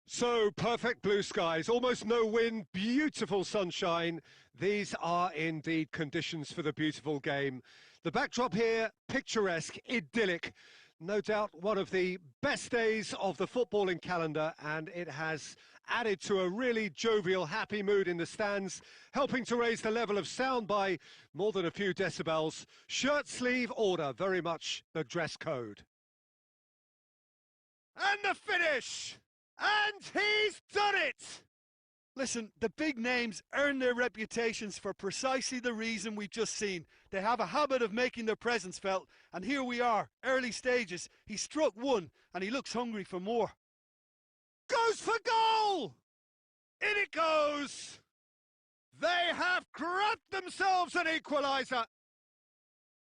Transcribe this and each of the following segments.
So, perfect blue skies, almost no wind, beautiful sunshine. These are indeed conditions for the beautiful game. The backdrop here, picturesque, idyllic. No doubt one of the best days of the footballing calendar, and it has added to a really jovial, happy mood in the stands, helping to raise the level of sound by more than a few decibels. Shirt sleeve order, very much the dress code. And the finish! And he's done it! Listen, the big names earn their reputations for precisely the reason we've just seen. They have a habit of making their presence felt, and here we are, early stages. He struck one, and he looks hungry for more. Goes for goal! In it goes! They have grabbed themselves an equaliser.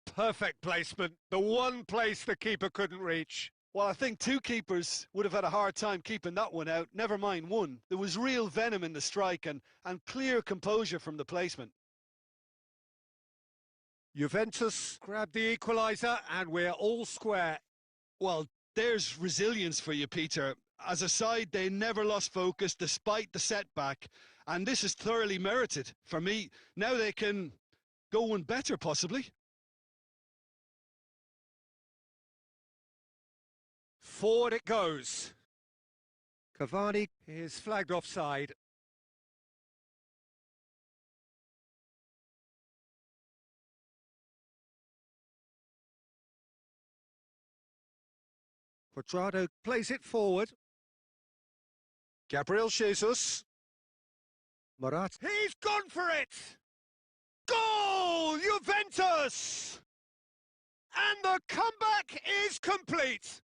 Perfect placement, the one place the keeper couldn't reach. Well, I think two keepers would have had a hard time keeping that one out, never mind one. There was real venom in the strike and clear composure from the placement. Juventus grabbed the equaliser and we're all square. Well, there's resilience for you, Peter. As a side, they never lost focus despite the setback, and this is thoroughly merited. For me, now they can go one better, possibly. Forward it goes. Cavani is flagged offside. Quadrado plays it forward. Gabriel Jesus. Morata. He's gone for it! Goal! Juventus! And the comeback is complete.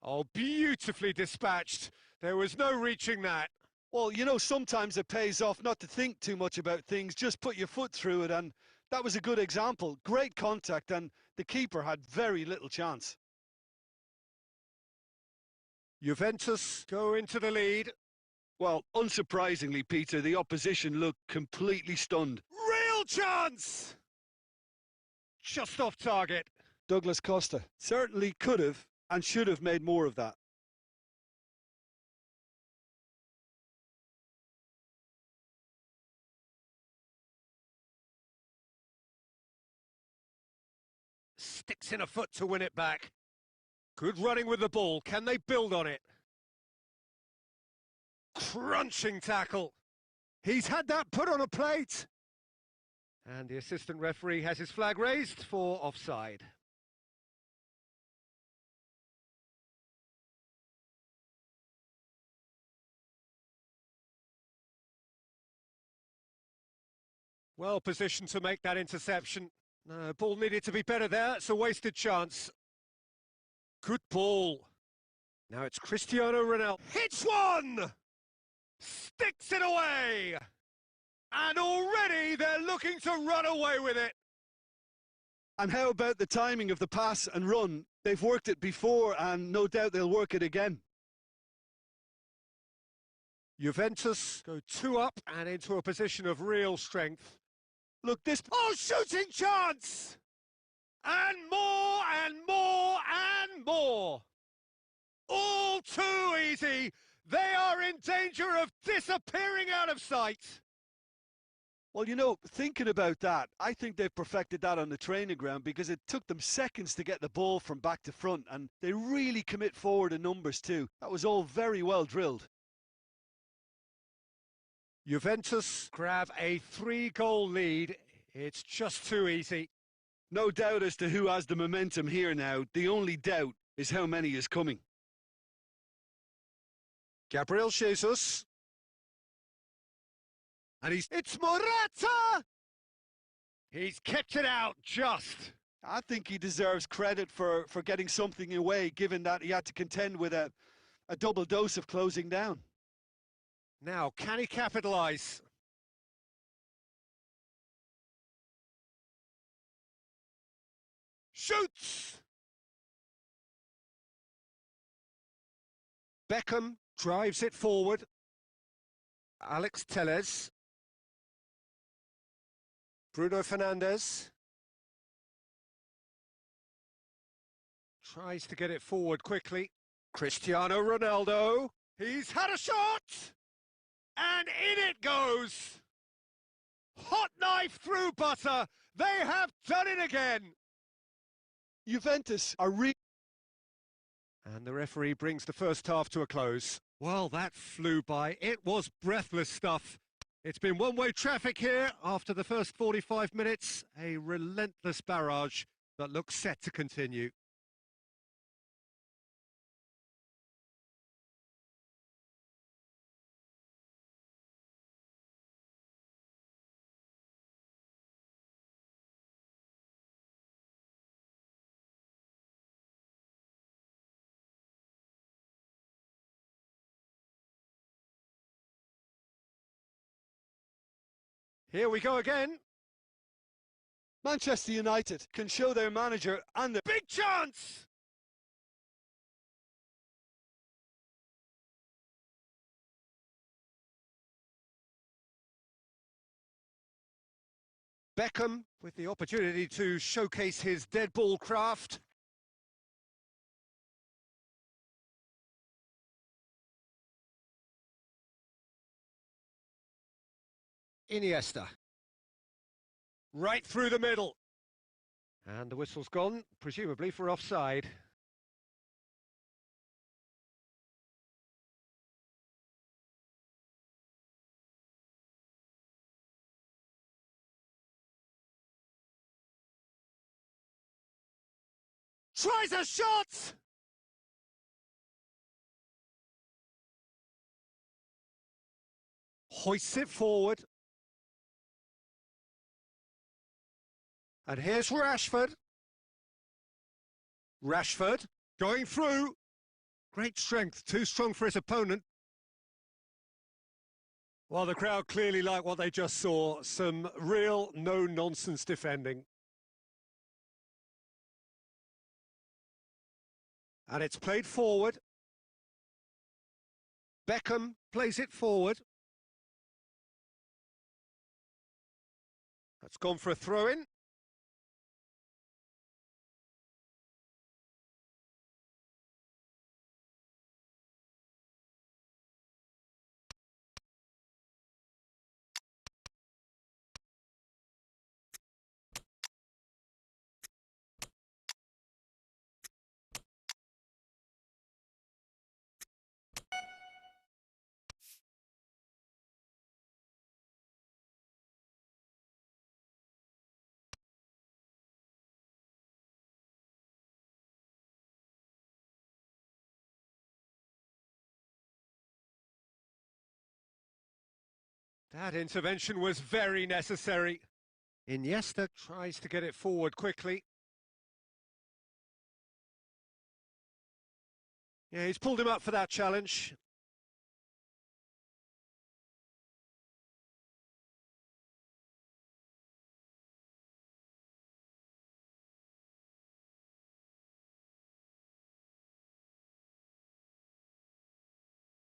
Oh, beautifully dispatched. There was no reaching that. Well, you know, sometimes it pays off not to think too much about things, just put your foot through it, and that was a good example. Great contact, and the keeper had very little chance. Juventus go into the lead. Well, unsurprisingly, Peter, the opposition looked completely stunned. Real chance! Just off target. Douglas Costa certainly could have and should have made more of that. Sticks in a foot to win it back. Good running with the ball. Can they build on it? Crunching tackle. He's had that put on a plate. And the assistant referee has his flag raised for offside. Well positioned to make that interception. No, ball needed to be better there. It's a wasted chance. Good ball. Now it's Cristiano Ronaldo. Hits one! Sticks it away! And already they're looking to run away with it. And how about the timing of the pass and run? They've worked it before and no doubt they'll work it again. Juventus go 2 up and into a position of real strength. Look, this... Oh, shooting chance! And more and more and more. All too easy. They are in danger of disappearing out of sight. Well, you know, thinking about that, I think they've perfected that on the training ground because it took them seconds to get the ball from back to front, and they really commit forward in numbers too. That was all very well drilled. Juventus grab a 3-goal lead. It's just too easy. No doubt as to who has the momentum here now. The only doubt is how many is coming. Gabriel Jesus. And it's Morata! He's kept it out just. I think he deserves credit for getting something away, given that he had to contend with a double dose of closing down. Now, can he capitalise? Shoots! Beckham drives it forward. Alex Telles. Bruno Fernandes. Tries to get it forward quickly. Cristiano Ronaldo. He's had a shot! And in it goes! Hot knife through butter! They have done it again! Juventus are And the referee brings the first half to a close. Well, that flew by. It was breathless stuff. It's been one-way traffic here after the first 45 minutes. A relentless barrage that looks set to continue. Here we go again. Manchester United can show their manager and the Big chance! Beckham with the opportunity to showcase his dead ball craft. Iniesta. Right through the middle. And the whistle's gone, presumably for offside. Tries a shot! Hoists it forward. And here's Rashford. Rashford going through. Great strength, too strong for his opponent. Well, the crowd clearly like what they just saw. Some real no-nonsense defending. And it's played forward. Beckham plays it forward. That's gone for a throw-in. That intervention was very necessary. Iniesta tries to get it forward quickly. Yeah, he's pulled him up for that challenge.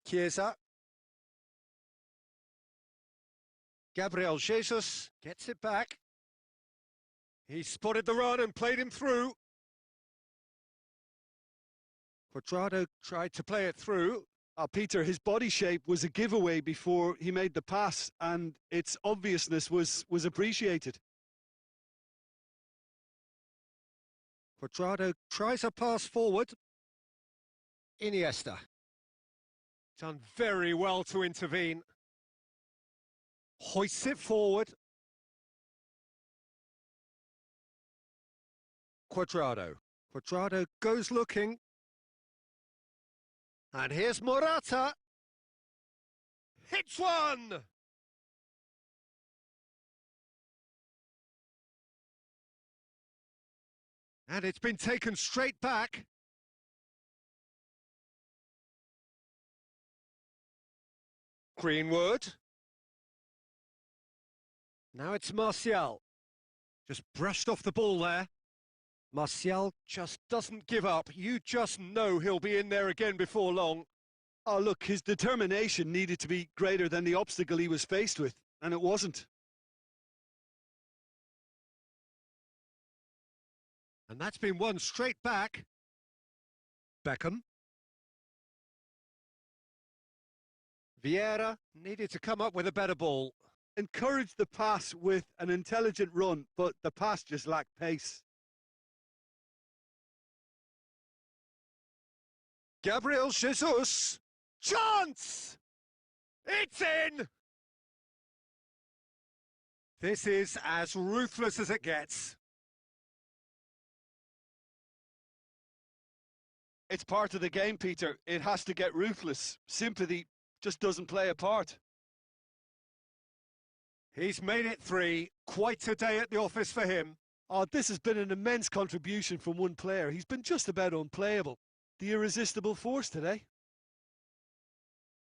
Chiesa. Gabriel Jesus gets it back. He spotted the run and played him through. Quadrado tried to play it through. Peter, his body shape was a giveaway before he made the pass, and its obviousness was appreciated. Quadrado tries a pass forward. Iniesta. Done very well to intervene. Hoists it forward. Quadrado. Quadrado goes looking. And here's Morata. Hits one! And it's been taken straight back. Greenwood. Now it's Martial. Just brushed off the ball there. Martial just doesn't give up. You just know he'll be in there again before long. Oh, look, his determination needed to be greater than the obstacle he was faced with, and it wasn't. And that's been won straight back. Beckham. Vieira needed to come up with a better ball. Encouraged the pass with an intelligent run, but the pass just lacked pace. Gabriel Jesus. Chance! It's in! This is as ruthless as it gets. It's part of the game, Peter. It has to get ruthless. Sympathy just doesn't play a part. He's made it 3. Quite a day at the office for him. Oh, this has been an immense contribution from one player. He's been just about unplayable. The irresistible force today.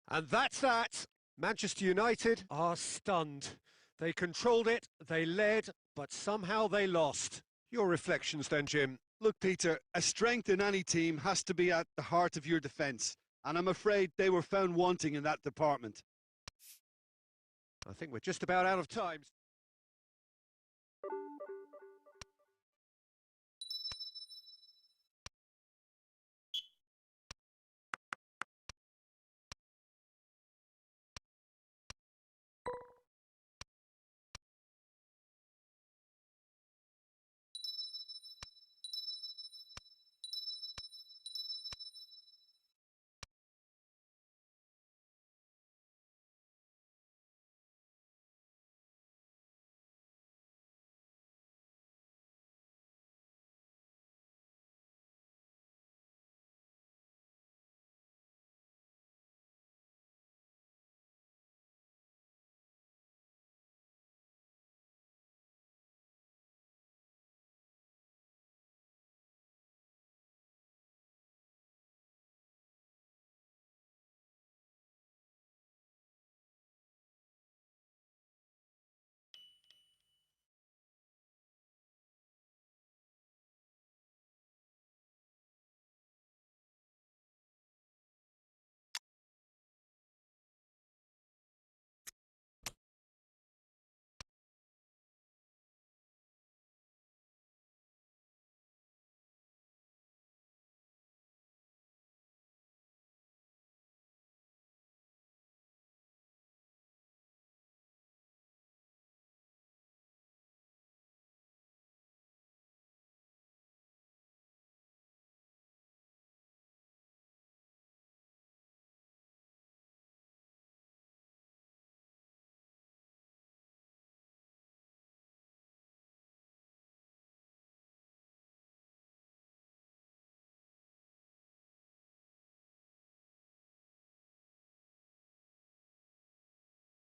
And that's that. Manchester United are stunned. They controlled it, they led, but somehow they lost. Your reflections then, Jim? Look, Peter, a strength in any team has to be at the heart of your defence, and I'm afraid they were found wanting in that department. I think we're just about out of time.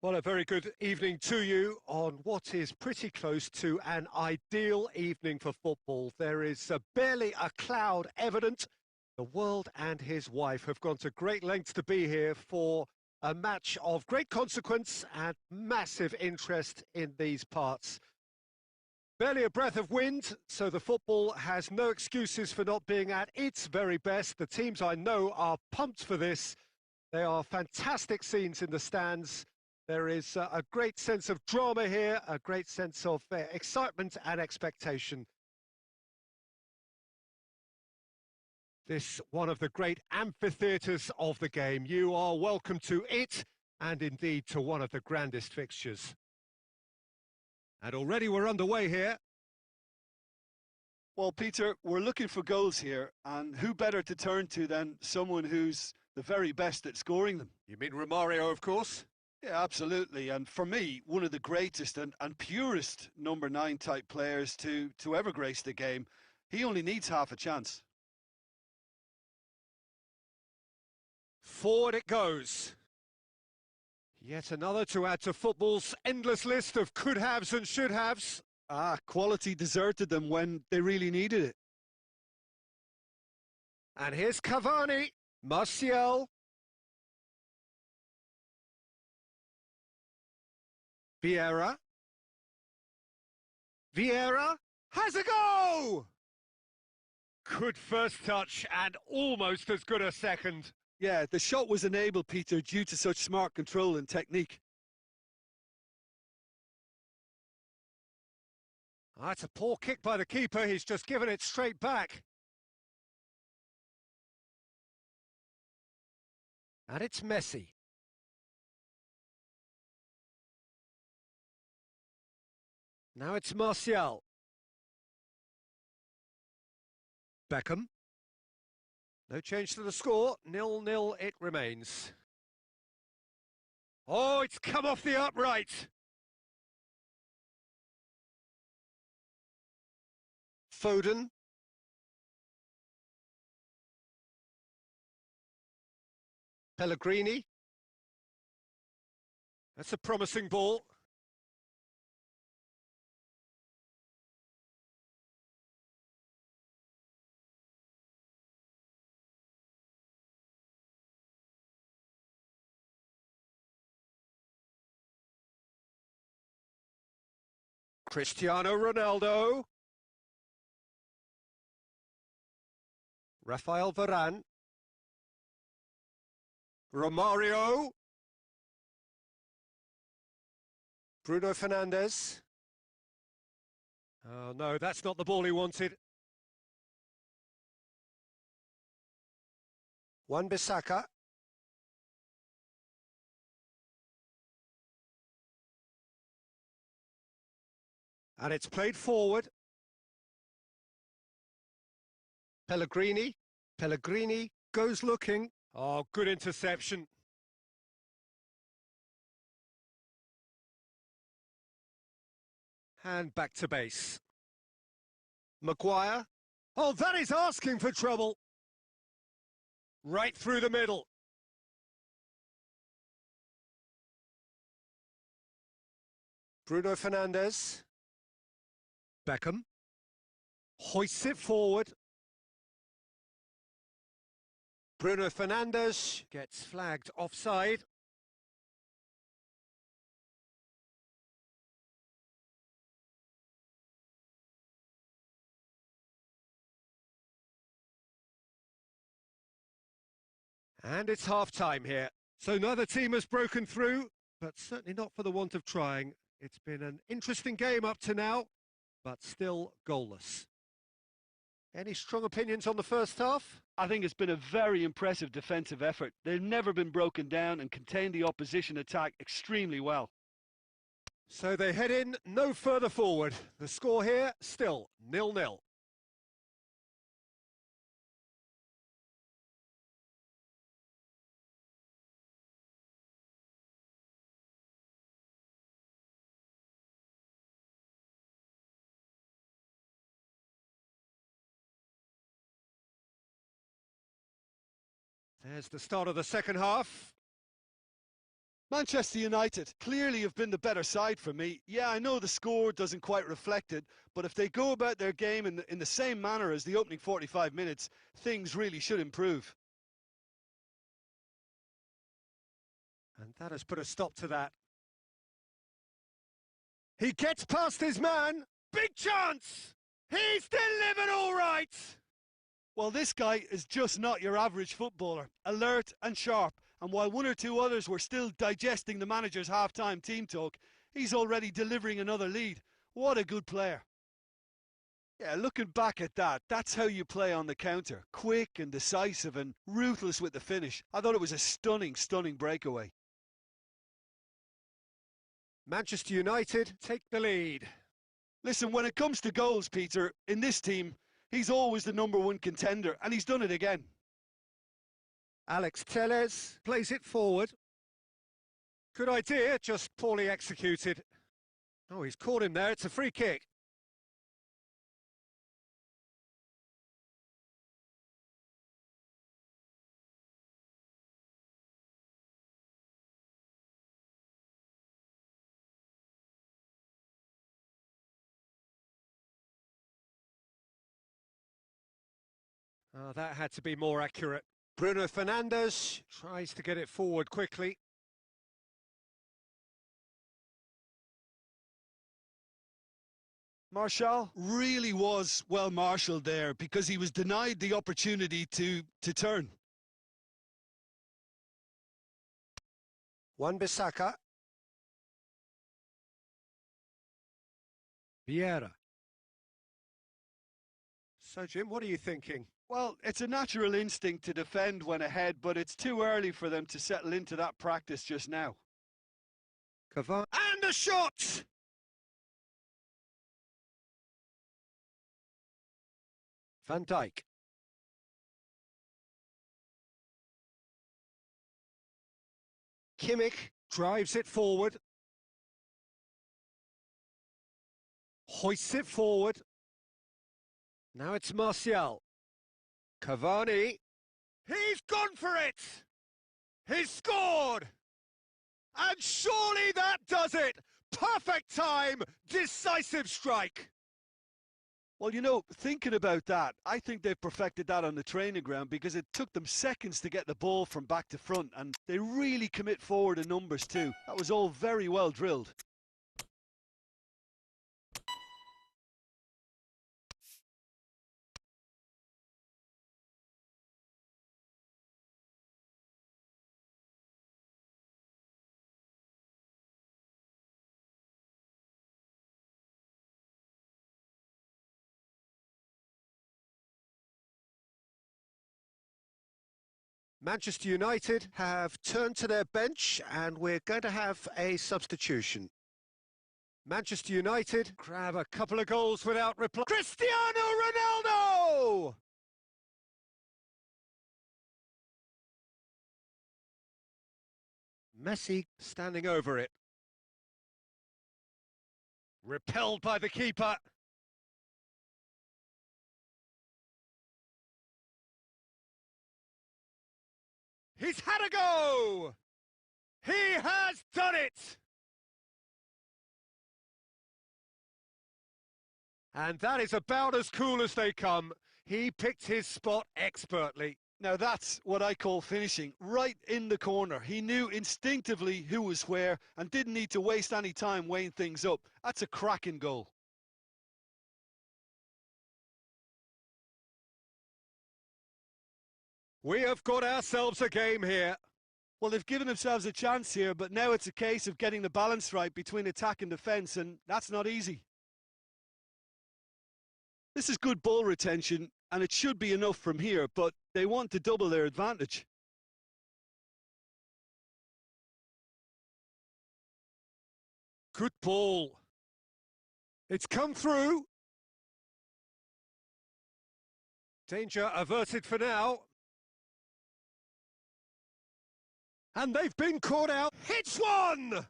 Well, a very good evening to you on what is pretty close to an ideal evening for football. There is barely a cloud evident. The world and his wife have gone to great lengths to be here for a match of great consequence and massive interest in these parts. Barely a breath of wind, so the football has no excuses for not being at its very best. The teams I know are pumped for this. They are fantastic scenes in the stands. There is a great sense of drama here, a great sense of excitement and expectation. This one of the great amphitheatres of the game. You are welcome to it, and indeed to one of the grandest fixtures. And already we're underway here. Well, Peter, we're looking for goals here, and who better to turn to than someone who's the very best at scoring them? You mean Romario, of course? Yeah, absolutely. And for me, one of the greatest and purest number 9 type players to ever grace the game. He only needs half a chance. Forward it goes. Yet another to add to football's endless list of could-haves and should-haves. Quality deserted them when they really needed it. And here's Cavani, Martial. Vieira. Vieira has a go! Good first touch and almost as good a second. Yeah, the shot was enabled, Peter, due to such smart control and technique. That's a poor kick by the keeper. He's just given it straight back. And it's Messi. Now it's Martial. Beckham. No change to the score. 0-0 it remains. Oh, it's come off the upright. Foden. Pellegrini. That's a promising ball. Cristiano Ronaldo. Rafael Varane. Romario. Bruno Fernandes. Oh no, that's not the ball he wanted. Wan-Bissaka. And it's played forward. Pellegrini. Pellegrini goes looking. Oh, good interception. And back to base. Maguire. Oh, that is asking for trouble. Right through the middle. Bruno Fernandes. Beckham. Hoists it forward. Bruno Fernandes gets flagged offside. And it's half-time here. So neither team has broken through, but certainly not for the want of trying. It's been an interesting game up to now, but still goalless. Any strong opinions on the first half? I think it's been a very impressive defensive effort. They've never been broken down and contained the opposition attack extremely well. So they head in no further forward. The score here, still 0-0. There's the start of the second half. Manchester United clearly have been the better side for me. Yeah, I know the score doesn't quite reflect it, but if they go about their game in the same manner as the opening 45 minutes, things really should improve. And that has put a stop to that. He gets past his man. Big chance! He's delivered all right! Well, this guy is just not your average footballer. Alert and sharp. And while one or two others were still digesting the manager's half-time team talk, he's already delivering another lead. What a good player. Yeah, looking back at that, that's how you play on the counter. Quick and decisive and ruthless with the finish. I thought it was a stunning, stunning breakaway. Manchester United take the lead. Listen, when it comes to goals, Peter, in this team, he's always the #1 contender, and he's done it again. Alex Telles plays it forward. Good idea, just poorly executed. Oh, he's caught him there. It's a free kick. Oh, that had to be more accurate. Bruno Fernandes tries to get it forward quickly. Martial really was well marshalled there because he was denied the opportunity to turn. Wan-Bissaka. Vieira. So, Jim, what are you thinking? Well, it's a natural instinct to defend when ahead, but it's too early for them to settle into that practice just now. Cavani. And a shot! Van Dijk. Kimmich drives it forward. Hoists it forward. Now it's Martial. Cavani. He's gone for it! He's scored! And surely that does it! Perfect time, decisive strike! Well, you know, thinking about that, I think they've perfected that on the training ground because it took them seconds to get the ball from back to front, and they really commit forward in numbers too. That was all very well drilled. Manchester United have turned to their bench and we're going to have a substitution. Manchester United grab a couple of goals without reply. Cristiano Ronaldo! Messi standing over it. Repelled by the keeper. He's had a go! He has done it! And that is about as cool as they come. He picked his spot expertly. Now that's what I call finishing, right in the corner. He knew instinctively who was where and didn't need to waste any time weighing things up. That's a cracking goal. We have got ourselves a game here. Well, they've given themselves a chance here, but now it's a case of getting the balance right between attack and defence, and that's not easy. This is good ball retention, and it should be enough from here, but they want to double their advantage. Good ball. It's come through. Danger averted for now. And they've been caught out. Hits one!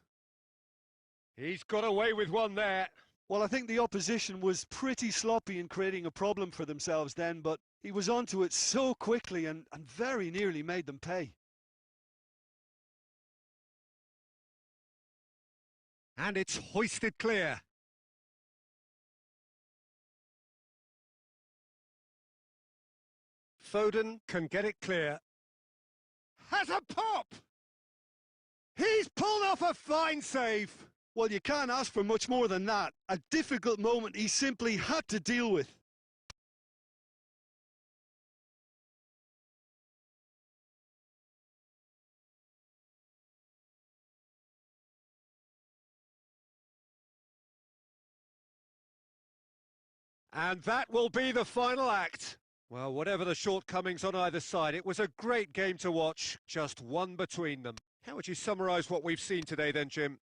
He's got away with one there. Well, I think the opposition was pretty sloppy in creating a problem for themselves then, but he was onto it so quickly and very nearly made them pay. And it's hoisted clear. Foden can get it clear. Has a pop! He's pulled off a fine save. Well, you can't ask for much more than that. A difficult moment he simply had to deal with. And that will be the final act. Well, whatever the shortcomings on either side, it was a great game to watch, just one between them. How would you summarise what we've seen today then, Jim?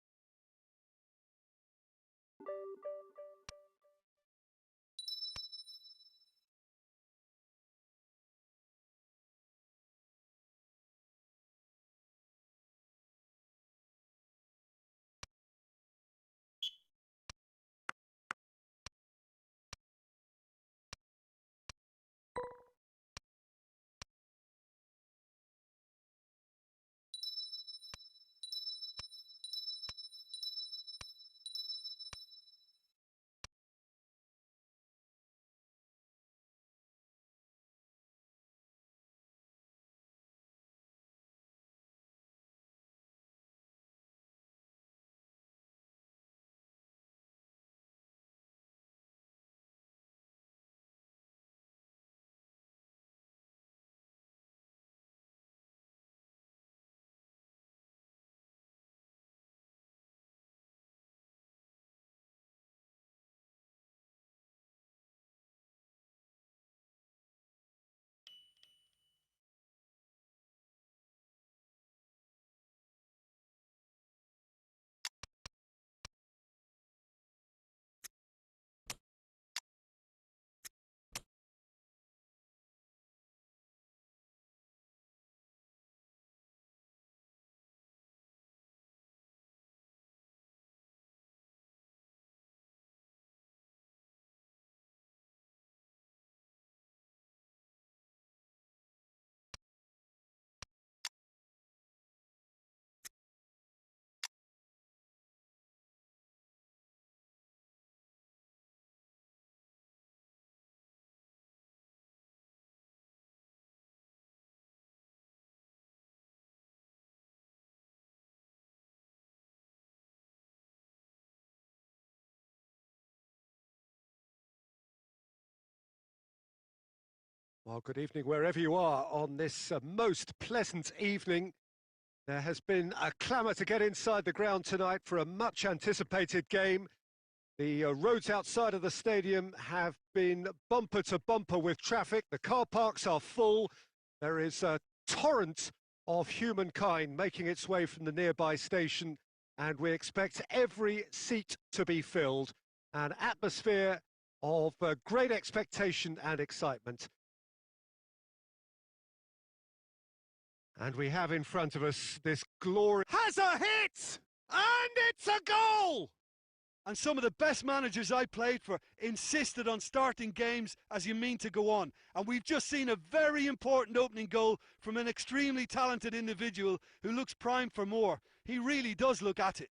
Well, good evening wherever you are on this most pleasant evening. There has been a clamour to get inside the ground tonight for a much anticipated game. The roads outside of the stadium have been bumper to bumper with traffic. The car parks are full. There is a torrent of humankind making its way from the nearby station, and we expect every seat to be filled. An atmosphere of great expectation and excitement. And we have in front of us this glory. Has a hit! And it's a goal! And some of the best managers I played for insisted on starting games as you mean to go on. And we've just seen a very important opening goal from an extremely talented individual who looks primed for more. He really does look at it.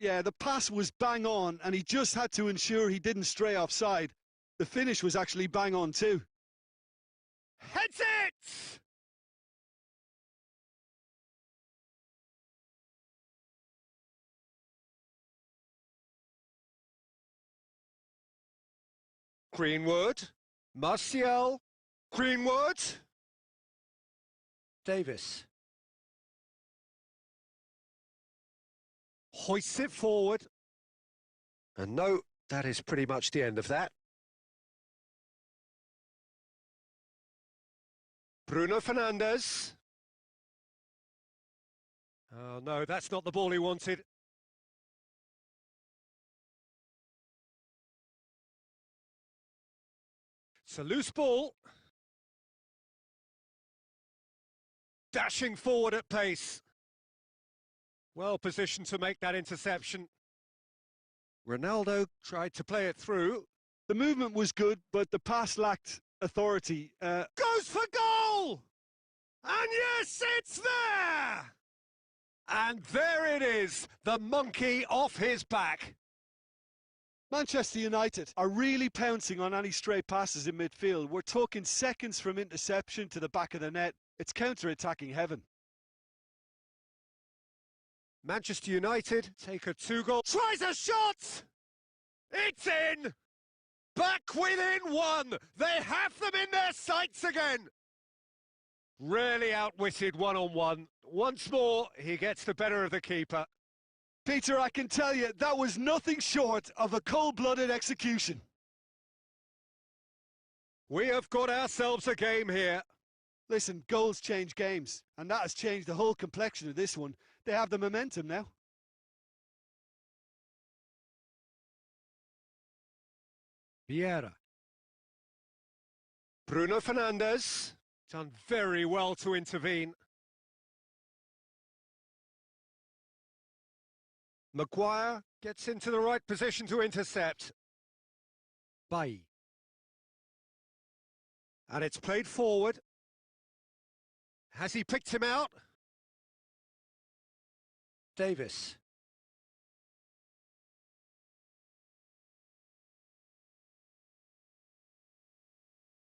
Yeah, the pass was bang on, and he just had to ensure he didn't stray offside. The finish was actually bang on too. Heads it! Greenwood, Martial, Greenwood, Davis. Hoists it forward. And no, that is pretty much the end of that. Bruno Fernandes. Oh no, that's not the ball he wanted. It's a loose ball. Dashing forward at pace. Well positioned to make that interception. Ronaldo tried to play it through. The movement was good, but the pass lacked authority. Goes for goal! And yes, it's there! And there it is, the monkey off his back. Manchester United are really pouncing on any stray passes in midfield. We're talking seconds from interception to the back of the net. It's counter-attacking heaven. Manchester United take a 2-goal. Tries a shot! It's in! Back within one! They have them in their sights again! Rarely outwitted one-on-one. Once more, he gets the better of the keeper. Peter, I can tell you, that was nothing short of a cold-blooded execution. We have got ourselves a game here. Listen, goals change games, and that has changed the whole complexion of this one. They have the momentum now. Vieira. Bruno Fernandes. Done very well to intervene. Maguire gets into the right position to intercept. Bailly. And it's played forward. Has he picked him out? Davis.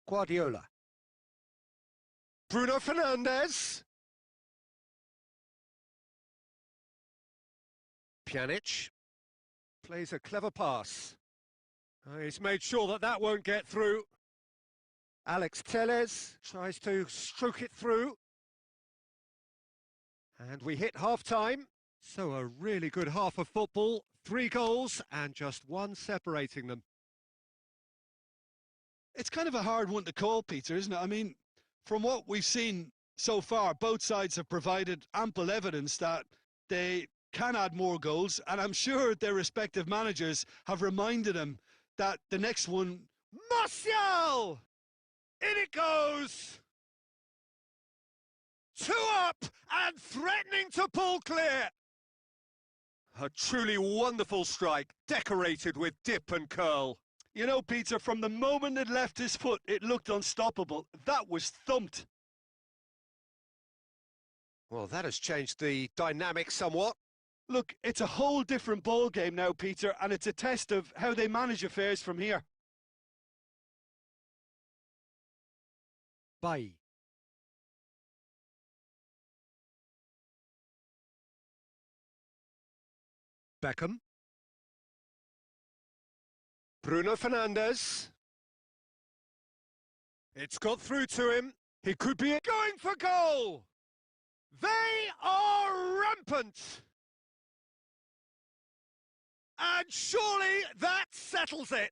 Guardiola. Bruno Fernandes. Pjanic plays a clever pass. He's made sure that that won't get through. Alex Telles tries to stroke it through. And we hit half-time. So a really good half of football. 3 goals and just one separating them. It's kind of a hard one to call, Peter, isn't it? I mean, from what we've seen so far, both sides have provided ample evidence that they can add more goals, and I'm sure their respective managers have reminded them that the next one... Martial! In it goes! 2 up and threatening to pull clear. A truly wonderful strike, decorated with dip and curl. You know, Peter, from the moment it left his foot, it looked unstoppable. That was thumped. Well, that has changed the dynamic somewhat. Look, it's a whole different ball game now, Peter, and it's a test of how they manage affairs from here. Bailly. Beckham. Bruno Fernandes. It's got through to him. He could be going for goal. They are rampant. And surely that settles it.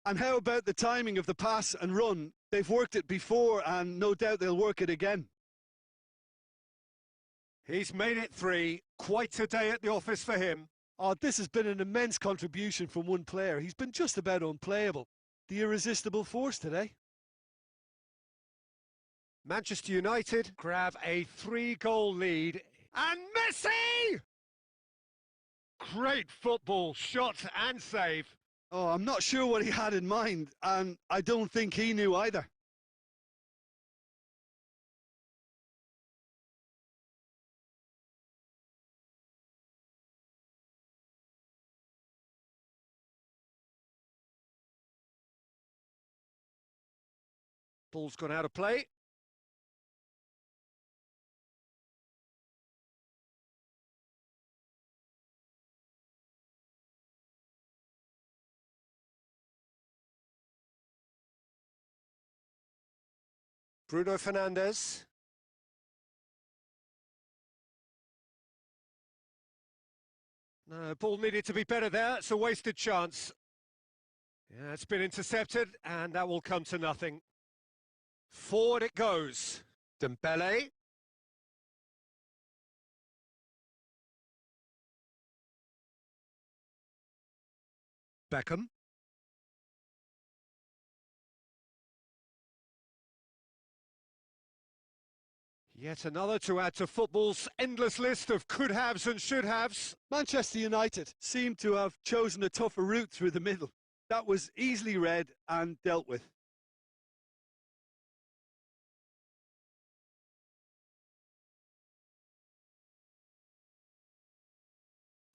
And how about the timing of the pass and run? They've worked it before and no doubt they'll work it again. He's made it 3. Quite a day at the office for him. Oh, this has been an immense contribution from one player. He's been just about unplayable. The irresistible force today. Manchester United grab a 3-goal lead. And Messi! Great football, shot and save. Oh, I'm not sure what he had in mind, and I don't think he knew either. Ball's gone out of play. Bruno Fernandes. No, ball needed to be better there. It's a wasted chance. Yeah, it's been intercepted, and that will come to nothing. Forward it goes. Dembele. Beckham. Yet another to add to football's endless list of could-haves and should-haves. Manchester United seem to have chosen a tougher route through the middle. That was easily read and dealt with.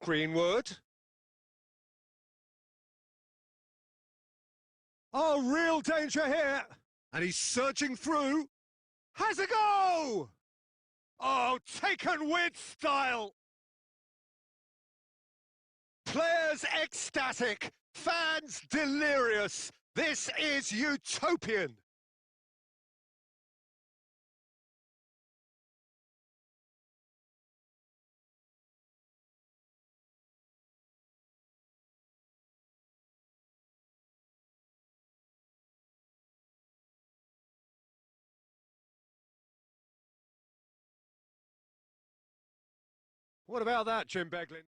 Greenwood. Oh, real danger here. And he's surging through. Has a go! Oh, taken with style. Players ecstatic. Fans delirious. This is utopian. What about that, Jim Beglin?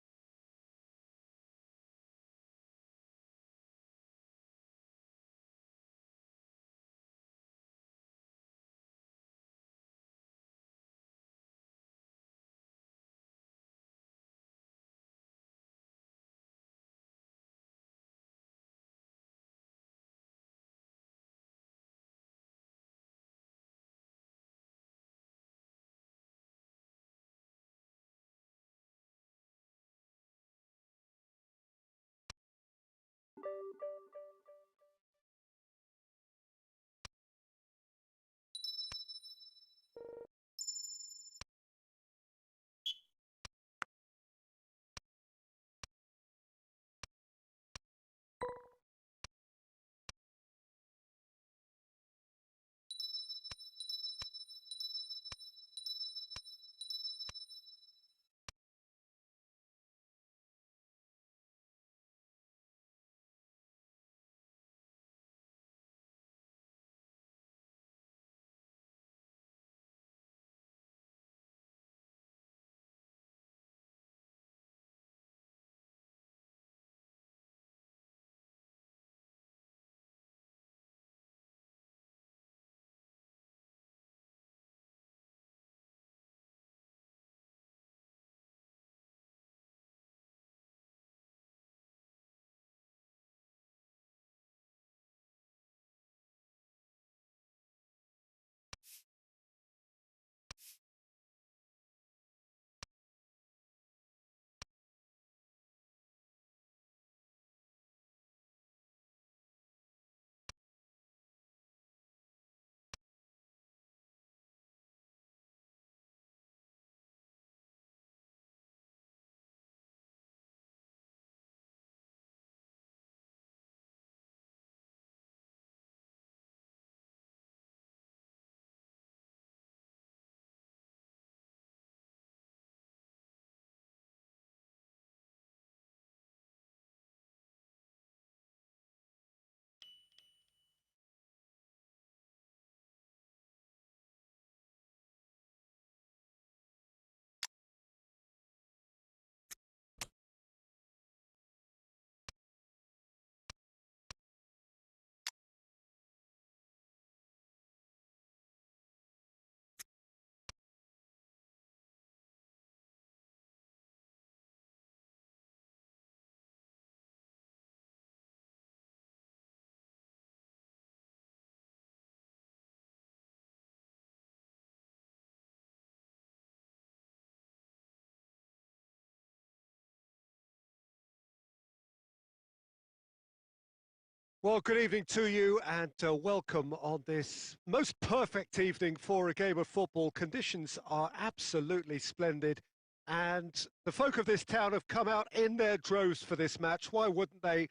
Well, good evening to you and welcome on this most perfect evening for a game of football. Conditions are absolutely splendid and the folk of this town have come out in their droves for this match. Why wouldn't they?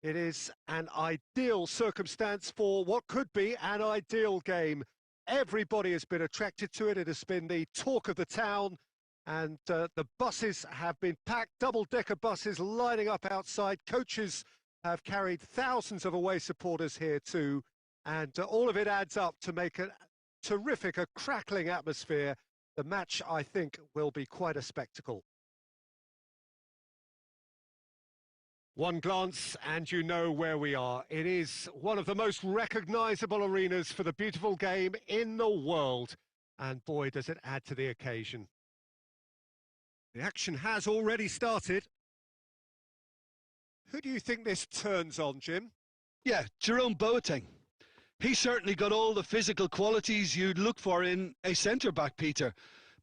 It is an ideal circumstance for what could be an ideal game. Everybody has been attracted to it. It has been the talk of the town and the buses have been packed, double-decker buses lining up outside. Coaches have carried thousands of away supporters here too, and all of it adds up to make a terrific, a crackling atmosphere. The match, I think, will be quite a spectacle. One glance and you know where we are. It is one of the most recognisable arenas for the beautiful game in the world, and boy, does it add to the occasion. The action has already started. Who do you think this turns on, Jim? Yeah, Jerome Boateng. He certainly got all the physical qualities you'd look for in a centre-back, Peter.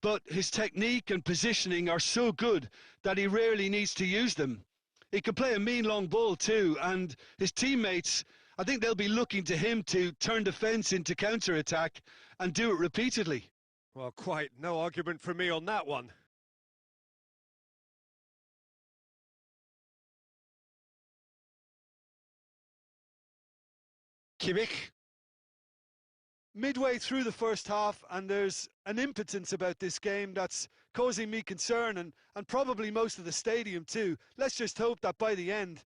But his technique and positioning are so good that he rarely needs to use them. He can play a mean long ball too, and his teammates, I think they'll be looking to him to turn defence into counter-attack and do it repeatedly. Well, quite no argument from me on that one. Kimmich. Midway through the first half, and there's an impotence about this game that's causing me concern, and probably most of the stadium too. Let's just hope that by the end,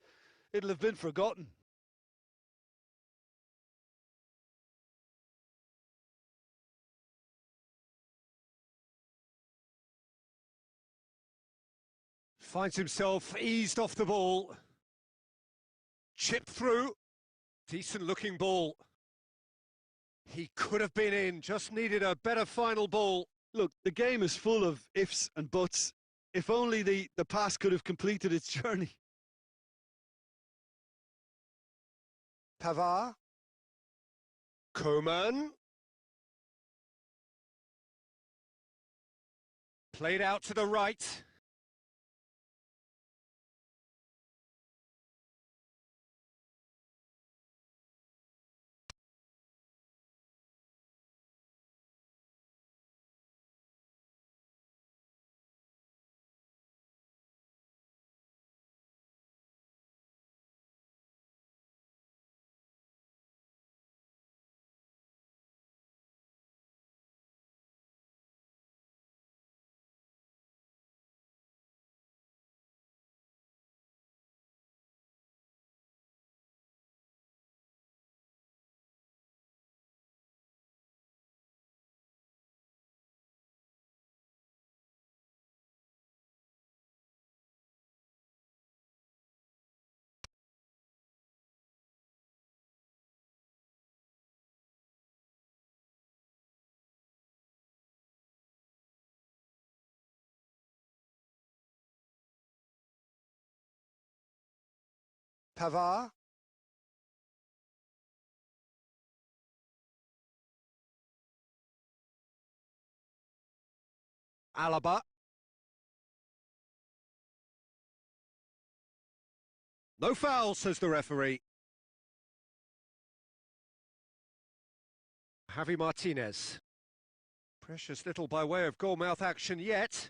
it'll have been forgotten. Finds himself eased off the ball. Chipped through. Decent looking ball. He could have been in, just needed a better final ball. Look, the game is full of ifs and buts. If only the pass could have completed its journey. Pavard. Coman. Played out to the right. Pavard. Alaba. No foul, says the referee. Javi Martinez. Precious little by way of goalmouth action yet.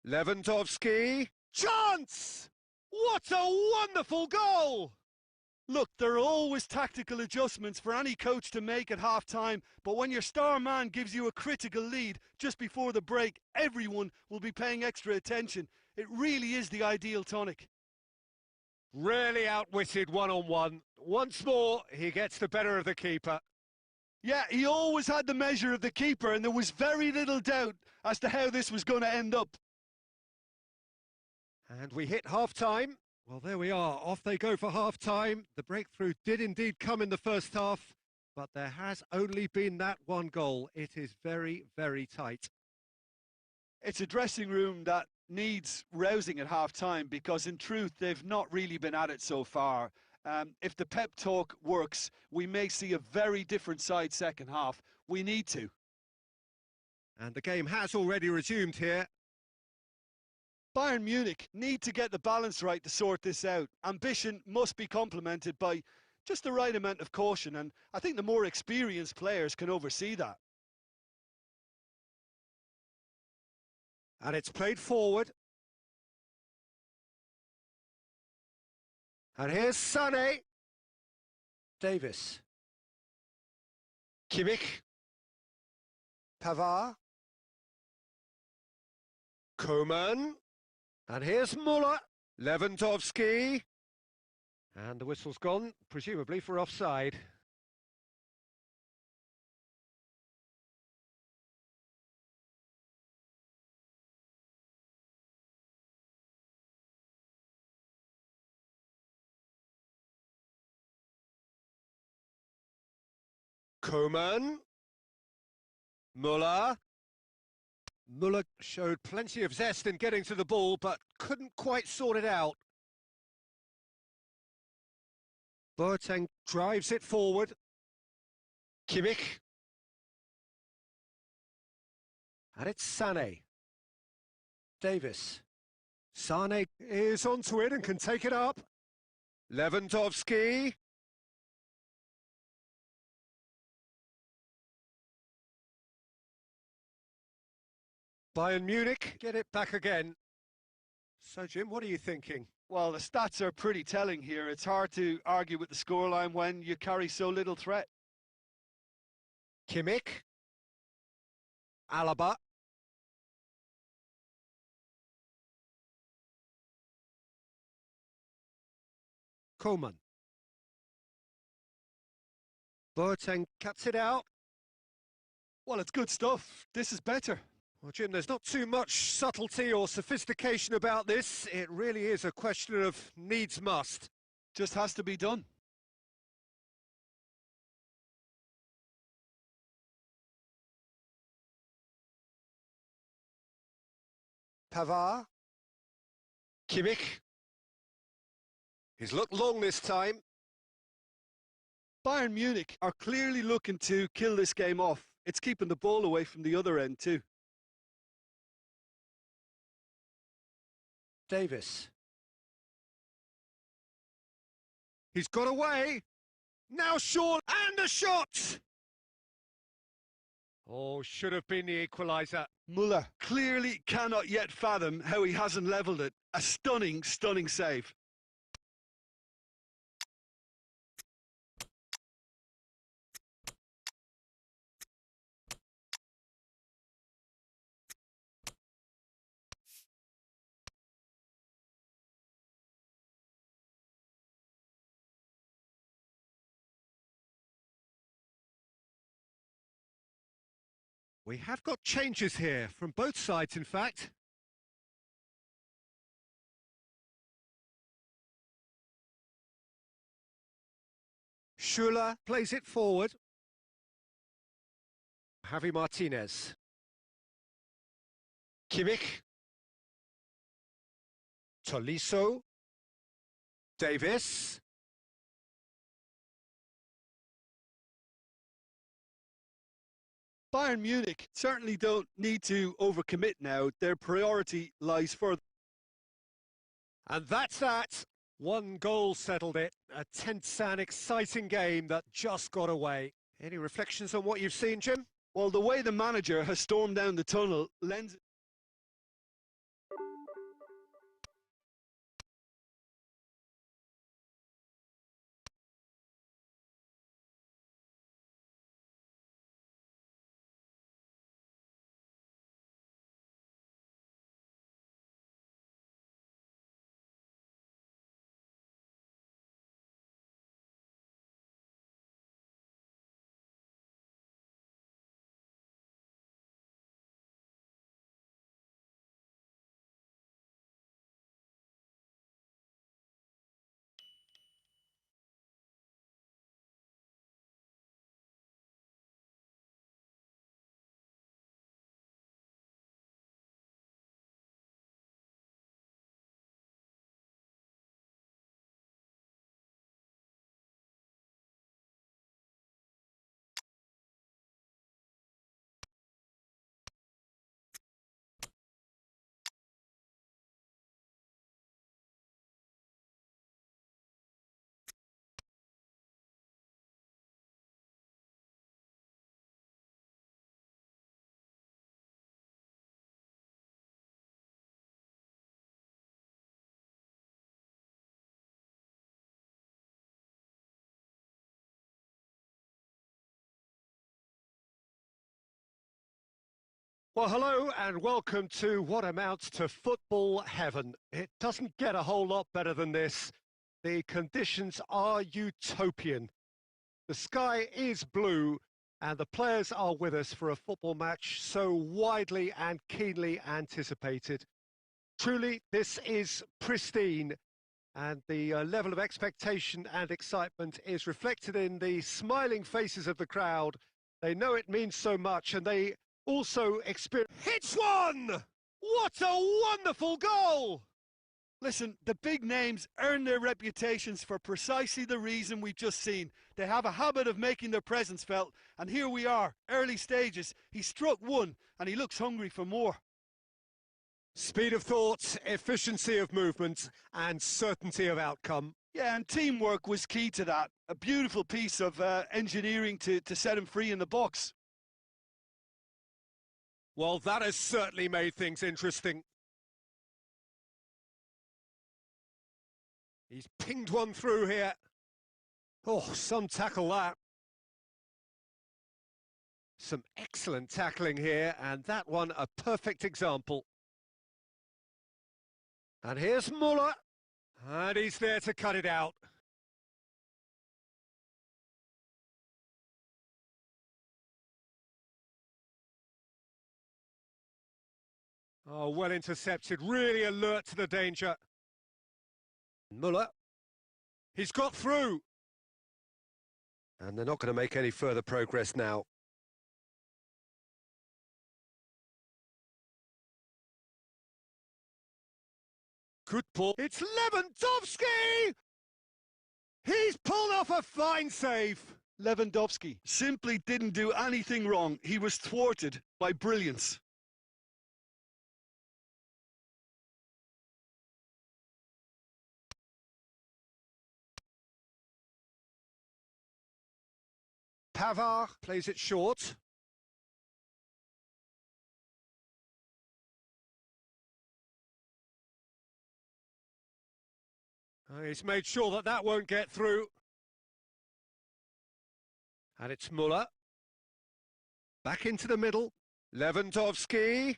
Lewandowski. Chance! What a wonderful goal! Look, there are always tactical adjustments for any coach to make at half-time, but when your star man gives you a critical lead just before the break, everyone will be paying extra attention. It really is the ideal tonic. Really outwitted one-on-one. Once more, he gets the better of the keeper. Yeah, he always had the measure of the keeper, and there was very little doubt as to how this was going to end up. And we hit half-time. Well, there we are. Off they go for half-time. The breakthrough did indeed come in the first half, but there has only been that one goal. It is very, very tight. It's a dressing room that needs rousing at half-time because, in truth, they've not really been at it so far. If the pep talk works, we may see a very different side second half. We need to. And the game has already resumed here. Bayern Munich need to get the balance right to sort this out. Ambition must be complemented by just the right amount of caution, and I think the more experienced players can oversee that. And it's played forward. And here's Sané. Davis. Kimmich. Pavard. Koeman. And here's Muller. Lewandowski. And the whistle's gone, presumably for offside. Koeman. Muller. Muller showed plenty of zest in getting to the ball, but couldn't quite sort it out. Boateng drives it forward. Kimmich. And it's Sané. Davis. Sané is onto it and can take it up. Lewandowski. Bayern Munich get it back again. So, Jim, what are you thinking? Well, the stats are pretty telling here. It's hard to argue with the scoreline when you carry so little threat. Kimmich. Alaba. Koeman. Boateng cuts it out. Well, it's good stuff. This is better. Well, Jim, there's not too much subtlety or sophistication about this. It really is a question of needs must. Just has to be done. Pavard. Kimmich. He's looked long this time. Bayern Munich are clearly looking to kill this game off. It's keeping the ball away from the other end too. Davis. He's got away. Now Shaw, and a shot! Oh, should have been the equaliser. Muller clearly cannot yet fathom how he hasn't levelled it. A stunning, stunning save. We have got changes here, from both sides in fact. Schuller plays it forward. Javi Martinez. Kimmich. Tolisso. Davis. Bayern Munich certainly don't need to overcommit now. Their priority lies further. And that's that. One goal settled it. A tense and exciting game that just got away. Any reflections on what you've seen, Jim? Well, the way the manager has stormed down the tunnel lends Well, hello and welcome to what amounts to football heaven. It doesn't get a whole lot better than this. The conditions are utopian. The sky is blue and the players are with us for a football match so widely and keenly anticipated. Truly, this is pristine, and the level of expectation and excitement is reflected in the smiling faces of the crowd. They know it means so much, and they also experience... Hits one! What a wonderful goal! Listen, the big names earn their reputations for precisely the reason we've just seen. They have a habit of making their presence felt, and here we are, early stages. He struck one, and he looks hungry for more. Speed of thought, efficiency of movement, and certainty of outcome. Yeah, and teamwork was key to that. A beautiful piece of engineering to set him free in the box. Well, that has certainly made things interesting. He's pinged one through here. Oh, some tackle that. Some excellent tackling here, and that one a perfect example. And here's Muller, and he's there to cut it out. Oh, well intercepted, really alert to the danger. Muller, he's got through. And they're not going to make any further progress now. Good ball. It's Lewandowski! He's pulled off a fine save. Lewandowski simply didn't do anything wrong. He was thwarted by brilliance. Pavard plays it short. He's made sure that that won't get through. And it's Muller. Back into the middle. Lewandowski.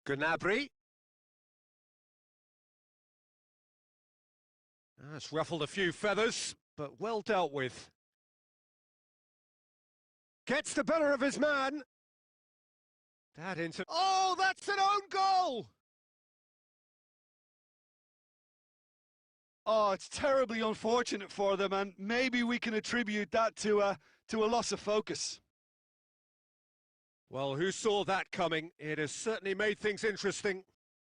Gnabry. That's ruffled a few feathers, but well dealt with. Gets the better of his man. That into... Oh, that's an own goal! Oh, it's terribly unfortunate for them, and maybe we can attribute that to a loss of focus. Well, who saw that coming? It has certainly made things interesting.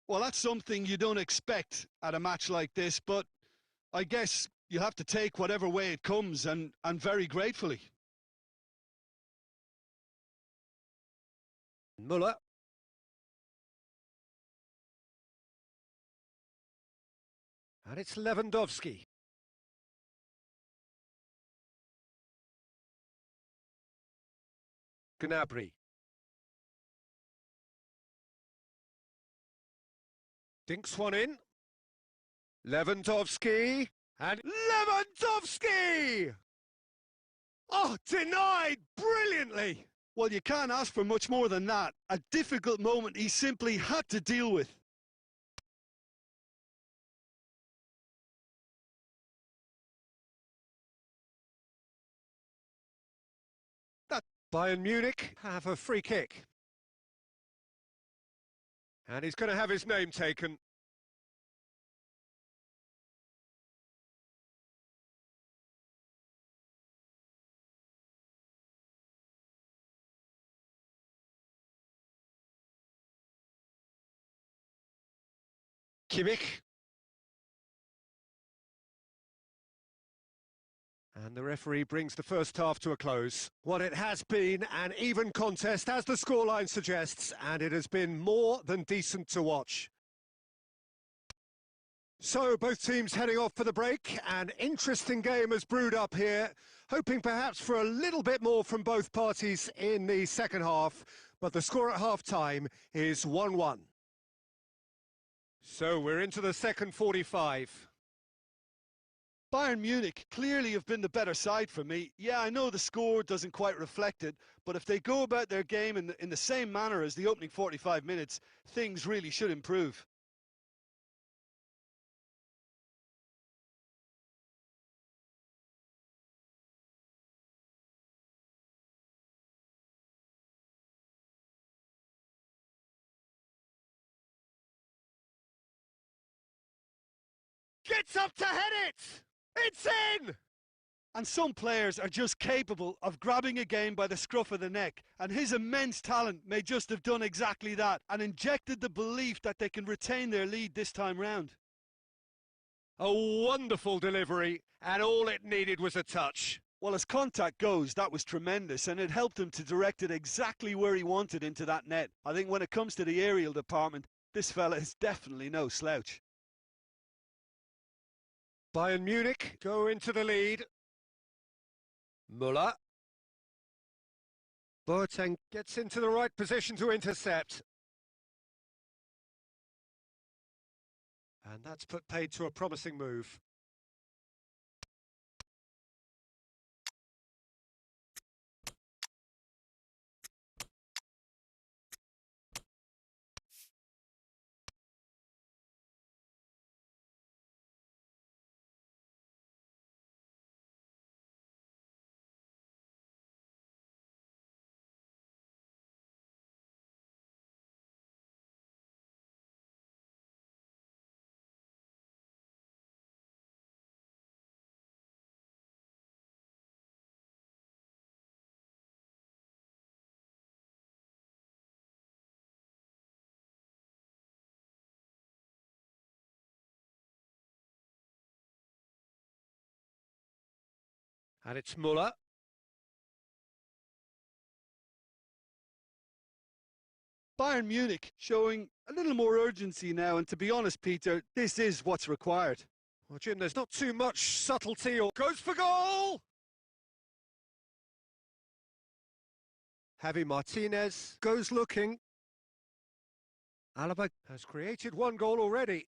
Well, that's something you don't expect at a match like this, but I guess you have to take whatever way it comes, and very gratefully. Muller. And it's Lewandowski. Gnabry. Dinks one in. Lewandowski. And Lewandowski! Oh, denied brilliantly! Well, you can't ask for much more than that. A difficult moment he simply had to deal with. That Bayern Munich have a free kick. And he's going to have his name taken. Kimmich. And the referee brings the first half to a close. Well, it has been an even contest, as the scoreline suggests, and it has been more than decent to watch. So, both teams heading off for the break. An interesting game has brewed up here, hoping perhaps for a little bit more from both parties in the second half, but the score at half-time is 1-1. So we're into the second 45. Bayern Munich clearly have been the better side for me. Yeah, I know the score doesn't quite reflect it, but if they go about their game in the same manner as the opening 45 minutes, things really should improve. Gets up to head it! It's in! And some players are just capable of grabbing a game by the scruff of the neck, and his immense talent may just have done exactly that and injected the belief that they can retain their lead this time round. A wonderful delivery, and all it needed was a touch. Well, as contact goes, that was tremendous, and it helped him to direct it exactly where he wanted into that net. I think when it comes to the aerial department, this fella is definitely no slouch. Bayern Munich go into the lead. Müller. Boateng gets into the right position to intercept. And that's put paid to a promising move. And it's Müller. Bayern Munich showing a little more urgency now, and to be honest, Peter, this is what's required. Well, Jim, there's not too much subtlety or goes for goal! Javi Martinez goes looking. Alaba has created one goal already.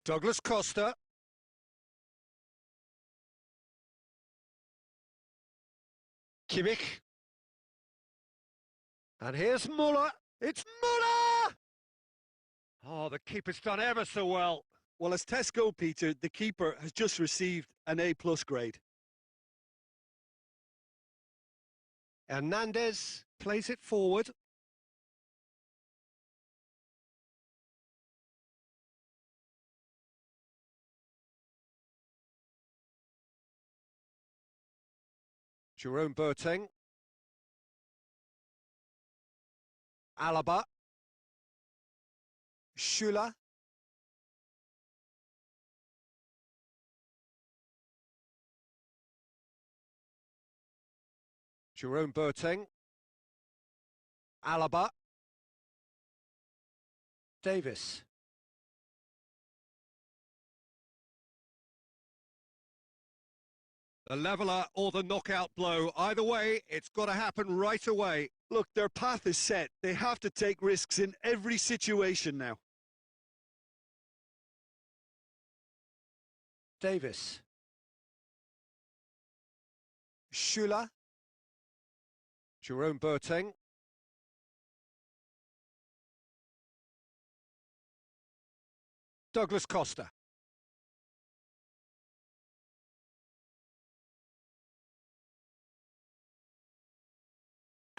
Douglas Costa. Kimmich. And here's Müller. It's Müller! Oh, the keeper's done ever so well. Well, as tests go, Peter, the keeper has just received an A+ grade. Hernandez plays it forward. Jerome Boateng. Alaba. Schüller. Jerome Boateng. Alaba. Davis. The leveller or the knockout blow. Either way, it's got to happen right away. Look, their path is set. They have to take risks in every situation now. Davis. Schüller. Jerome Boateng. Douglas Costa.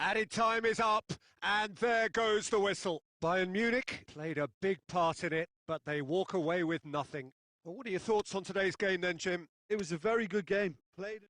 Added time is up, and there goes the whistle. Bayern Munich played a big part in it, but they walk away with nothing. Well, what are your thoughts on today's game then, Jim? It was a very good game. Played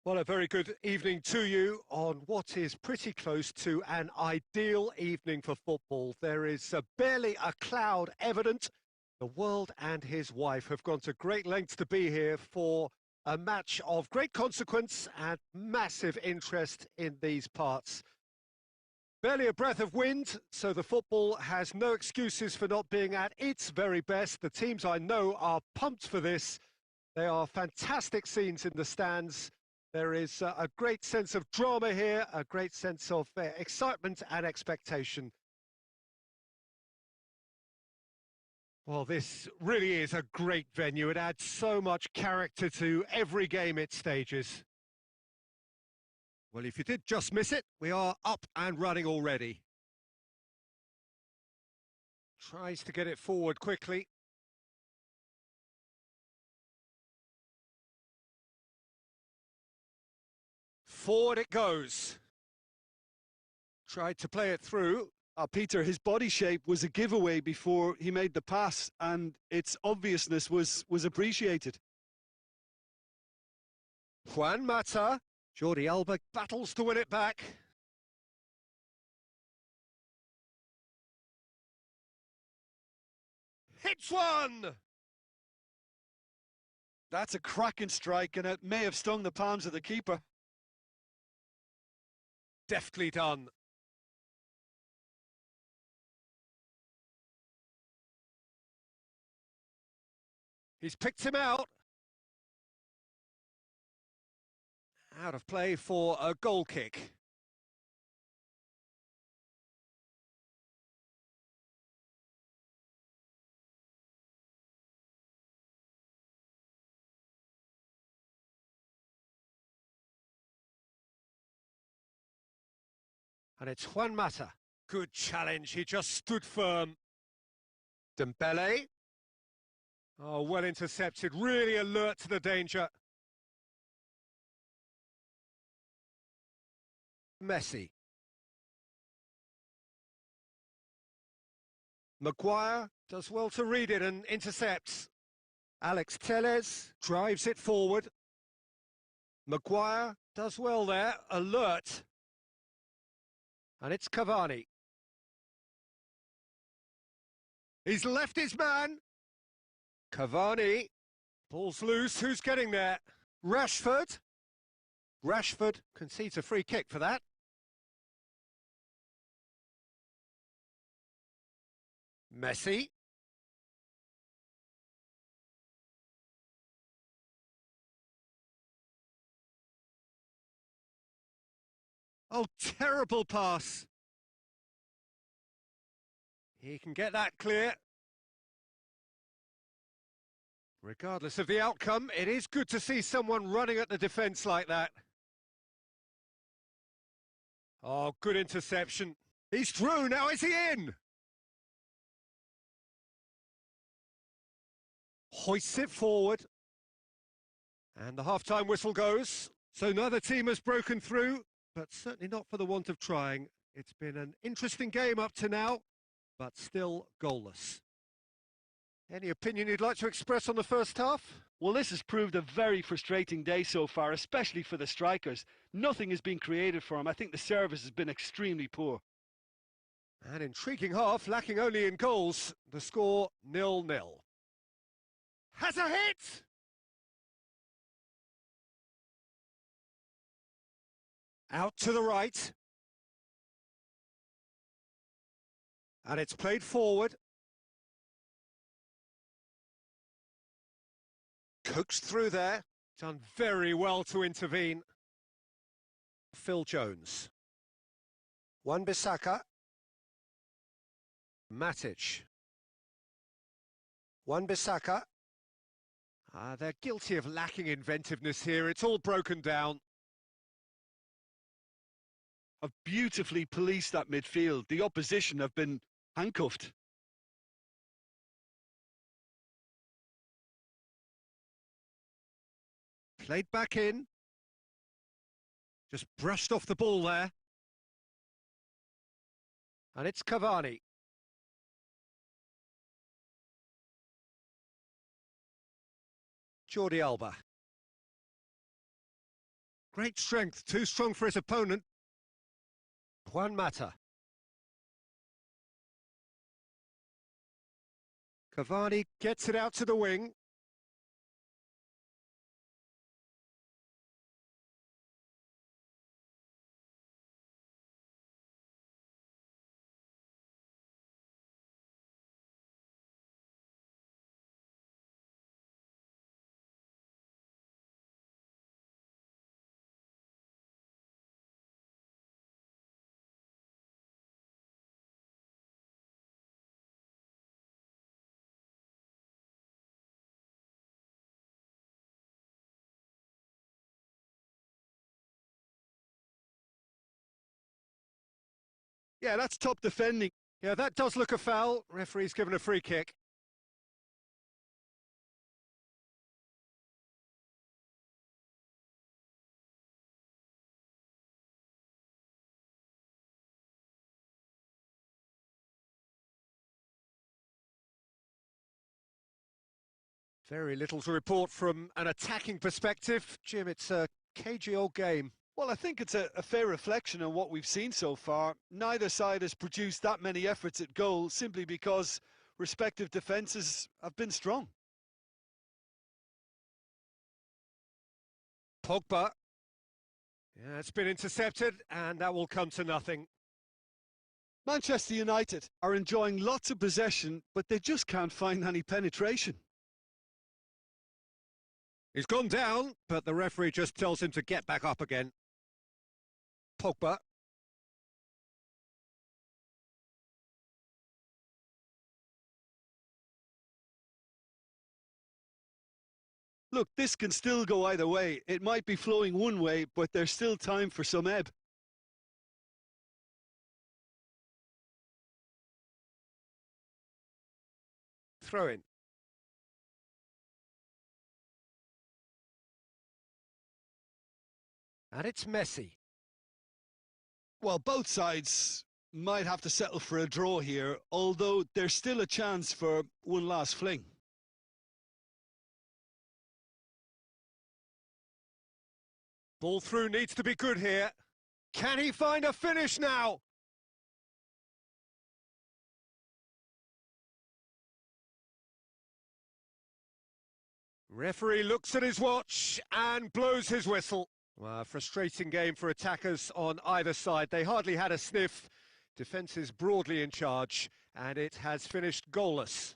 Well, a very good evening to you on what is pretty close to an ideal evening for football. There is barely a cloud evident. The world and his wife have gone to great lengths to be here for a match of great consequence and massive interest in these parts. Barely a breath of wind, so the football has no excuses for not being at its very best. The teams I know are pumped for this. They are fantastic scenes in the stands. There is a great sense of drama here, a great sense of excitement and expectation. Well, this really is a great venue. It adds so much character to every game it stages. Well, if you did just miss it, we are up and running already. Tries to get it forward quickly. Forward it goes. Tried to play it through. Peter, his body shape was a giveaway before he made the pass, and its obviousness was appreciated. Juan Mata. Jordi Alba battles to win it back. Hits one! That's a cracking strike, and it may have stung the palms of the keeper. Deftly done. He's picked him out. Out of play for a goal kick. And it's Juan Mata. Good challenge, he just stood firm. Dembele. Oh, well intercepted, really alert to the danger. Messi. Maguire does well to read it and intercepts. Alex Telles drives it forward. Maguire does well there, alert. And it's Cavani. He's left his man. Cavani. Ball's loose, who's getting there? Rashford. Rashford concedes a free kick for that. Messi. Oh, terrible pass. He can get that clear. Regardless of the outcome, it is good to see someone running at the defence like that. Oh, good interception. He's through, now is he in? Hoists it forward. And the half-time whistle goes. So neither team has broken through, but certainly not for the want of trying. It's been an interesting game up to now, but still goalless. Any opinion you'd like to express on the first half? Well, this has proved a very frustrating day so far, especially for the strikers. Nothing has been created for them. I think the service has been extremely poor. An intriguing half, lacking only in goals. The score 0-0. Has a hit! Out to the right. And it's played forward. Coaxed through there. Done very well to intervene. Phil Jones. Wan-Bissaka. Matic. Wan-Bissaka. They're guilty of lacking inventiveness here. It's all broken down. Have beautifully policed that midfield. The opposition have been handcuffed. Played back in. Just brushed off the ball there. And it's Cavani. Jordi Alba. Great strength, too strong for his opponent. Juan Mata. Cavani gets it out to the wing. Yeah, that's top defending. Yeah, that does look a foul. Referee's given a free kick. Very little to report from an attacking perspective. Jim, it's a cagey old game. Well, I think it's a fair reflection on what we've seen so far. Neither side has produced that many efforts at goal simply because respective defences have been strong. Pogba. Yeah, it's been intercepted, and that will come to nothing. Manchester United are enjoying lots of possession, but they just can't find any penetration. He's gone down, but the referee just tells him to get back up again. Pogba. Look, this can still go either way. It might be flowing one way, but there's still time for some ebb. Throw in. And it's Messi. Well, both sides might have to settle for a draw here, although there's still a chance for one last fling. Ball through needs to be good here. Can he find a finish now? Referee looks at his watch and blows his whistle. Well, a frustrating game for attackers on either side. They hardly had a sniff. Defence is broadly in charge, and it has finished goalless.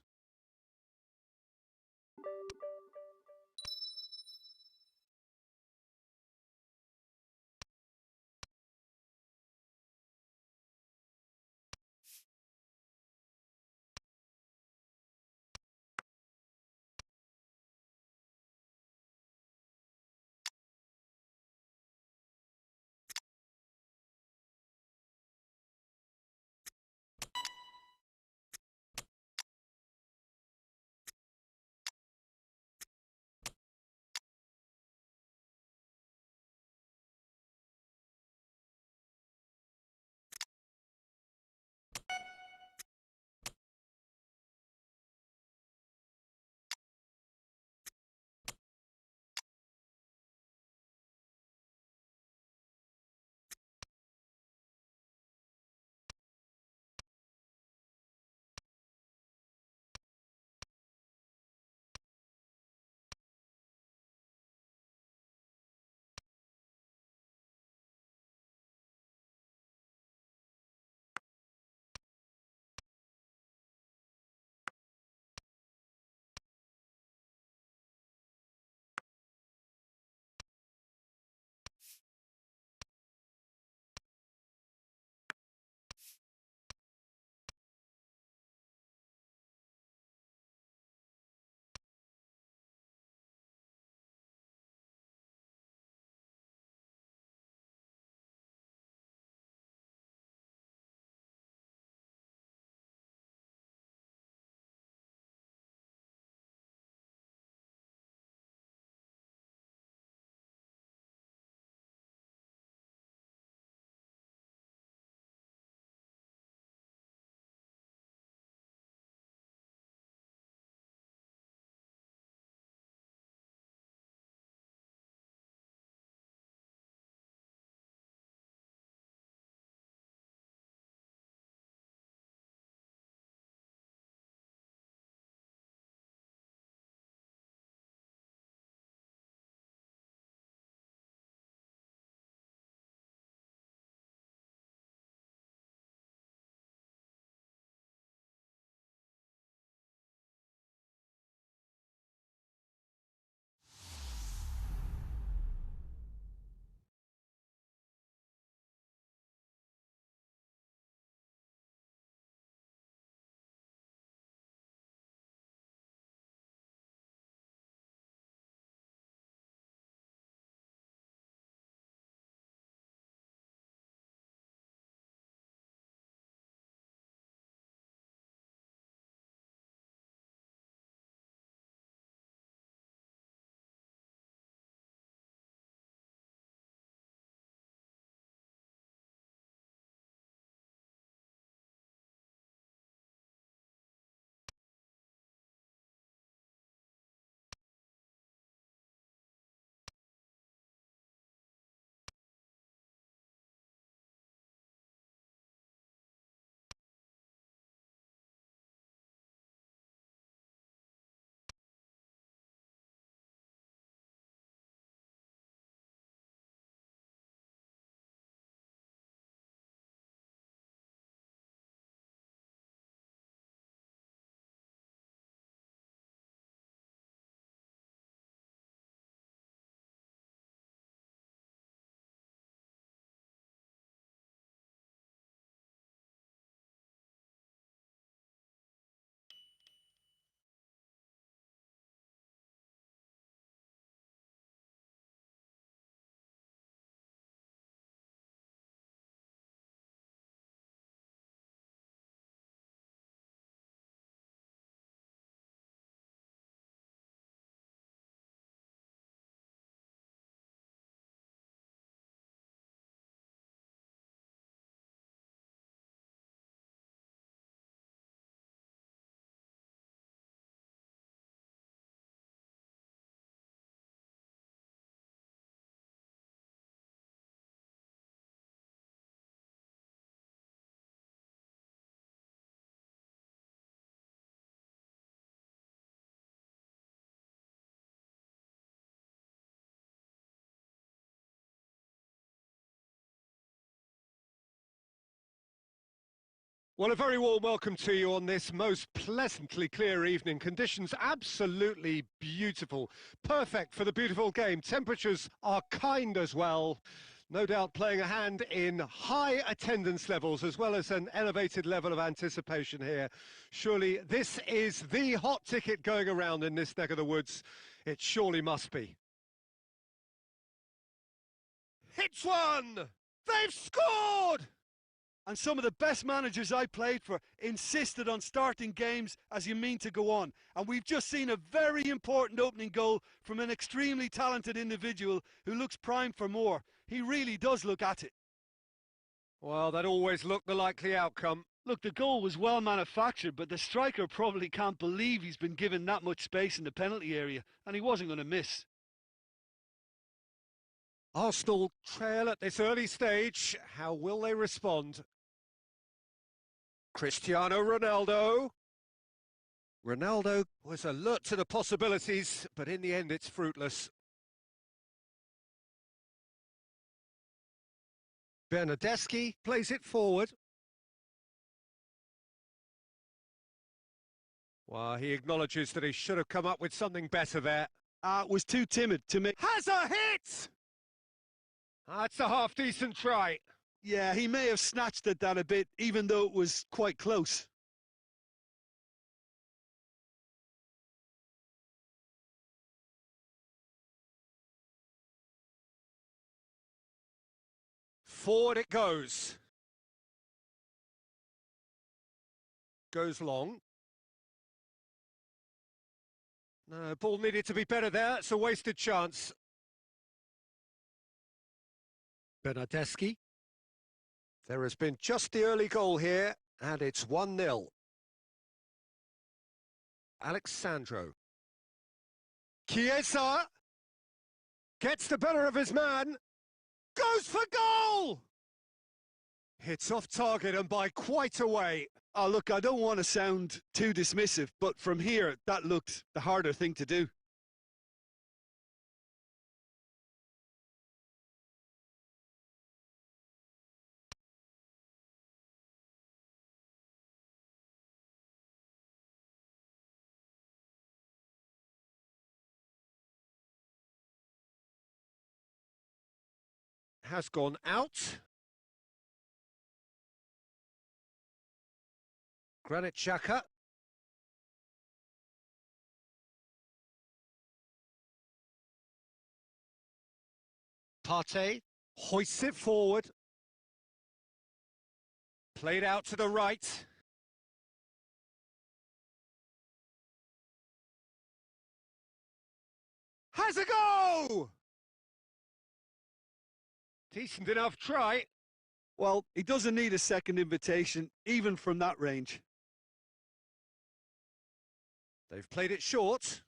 Well, a very warm welcome to you on this most pleasantly clear evening. Conditions absolutely beautiful. Perfect for the beautiful game. Temperatures are kind as well. No doubt playing a hand in high attendance levels as well as an elevated level of anticipation here. Surely this is the hot ticket going around in this neck of the woods. It surely must be. Hits one! They've scored! And some of the best managers I played for insisted on starting games as you mean to go on. And we've just seen a very important opening goal from an extremely talented individual who looks primed for more. He really does look at it. Well, that always looked the likely outcome. Look, the goal was well manufactured, but the striker probably can't believe he's been given that much space in the penalty area, and he wasn't going to miss. Arsenal trail at this early stage. How will they respond? Cristiano Ronaldo. Ronaldo was alert to the possibilities, but in the end it's fruitless. Bernardeschi plays it forward. Well, he acknowledges that he should have come up with something better there. Was too timid to make... Has a hit! That's a half-decent try. Yeah, he may have snatched at that a bit, even though it was quite close. Forward it goes. Goes long. No, ball needed to be better there. It's a wasted chance. Bernardeschi. There has been just the early goal here, and it's 1-0. Alexandro. Chiesa gets the better of his man. Goes for goal! Hits off target and by quite a way. Oh, look, I don't want to sound too dismissive, but from here, that looked the harder thing to do. Has gone out. Granit Xhaka. Partey hoists it forward. Played out to the right. Has a go! Decent enough try. Well, he doesn't need a second invitation, even from that range. They've played it short.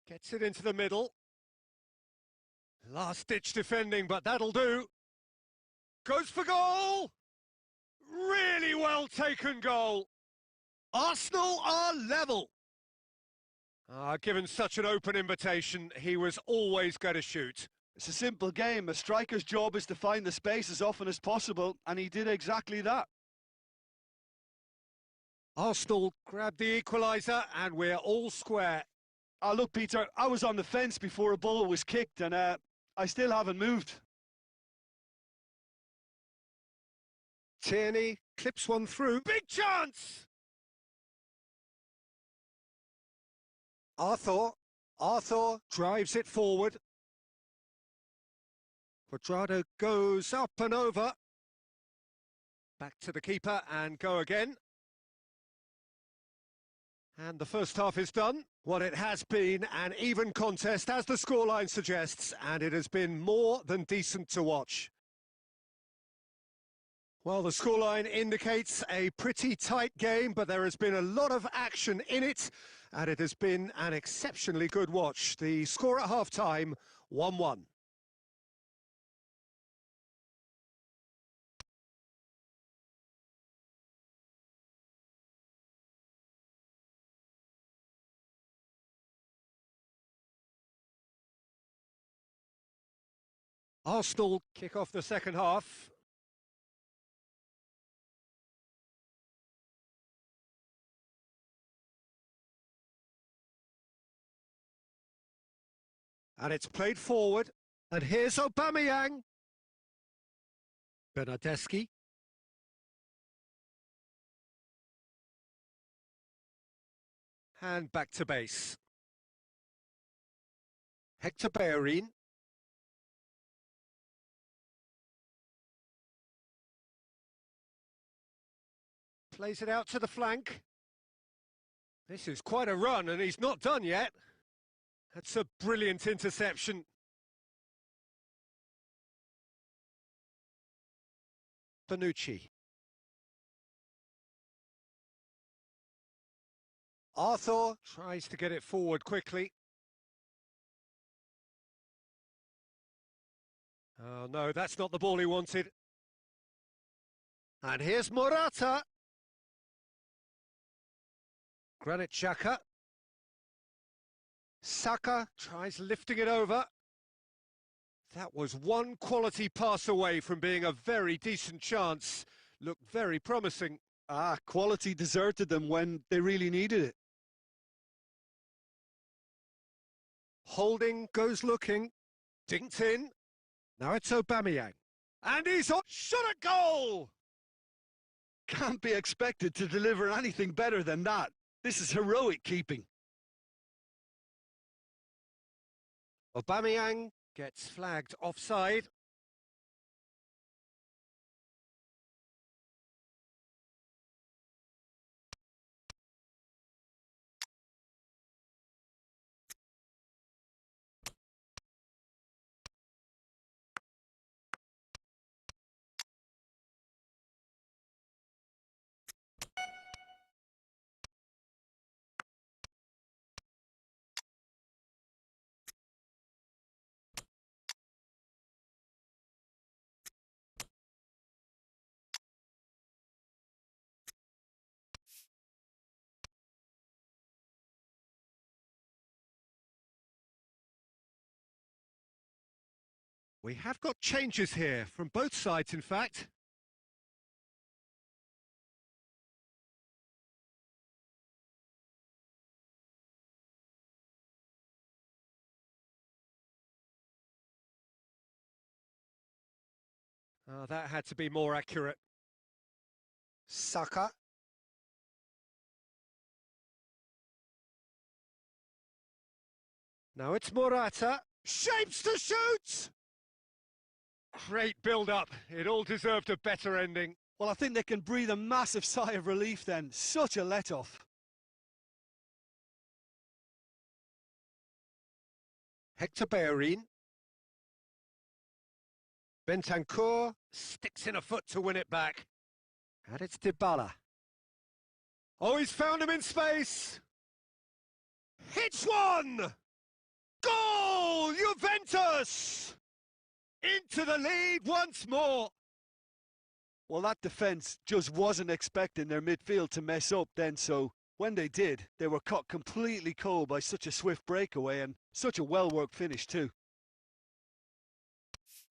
Gets it into the middle. Last-ditch defending, but that'll do. Goes for goal! Really well taken goal. Arsenal are level. Given such an open invitation, he was always going to shoot. It's a simple game. A striker's job is to find the space as often as possible, and he did exactly that. Arsenal grabbed the equaliser, and we're all square. Look, Peter, I was on the fence before a ball was kicked, and I still haven't moved. Tierney clips one through. Big chance! Arthur drives it forward. Quadrado goes up and over. Back to the keeper and go again. And the first half is done. What it has been an even contest, as the scoreline suggests, and it has been more than decent to watch. Well, the scoreline indicates a pretty tight game, but there has been a lot of action in it, and it has been an exceptionally good watch. The score at half-time, 1-1. Arsenal kick off the second half. And it's played forward. And here's Aubameyang. Bernardeschi. And back to base. Hector Bellerin. Plays it out to the flank. This is quite a run, and he's not done yet. That's a brilliant interception. Bonucci. Arthur tries to get it forward quickly. Oh no, that's not the ball he wanted. And here's Morata. Granit Xhaka. Saka tries lifting it over. That was one quality pass away from being a very decent chance. Looked very promising. Quality deserted them when they really needed it. Holding goes looking. Dinked in. Now it's Aubameyang. And he's on. Shot at goal! Can't be expected to deliver anything better than that. This is heroic keeping. Aubameyang gets flagged offside. We have got changes here, from both sides in fact. Oh, that had to be more accurate. Saka. Now it's Morata. Shapes to shoot! Great build-up. It all deserved a better ending. Well, I think they can breathe a massive sigh of relief then. Such a let-off. Hector Bellerin. Bentancur sticks in a foot to win it back. And it's Dybala. Oh, he's found him in space! Hits one! Goal! Juventus! Into the lead once more. Well, that defence just wasn't expecting their midfield to mess up then, so when they did, they were caught completely cold by such a swift breakaway and such a well-worked finish too.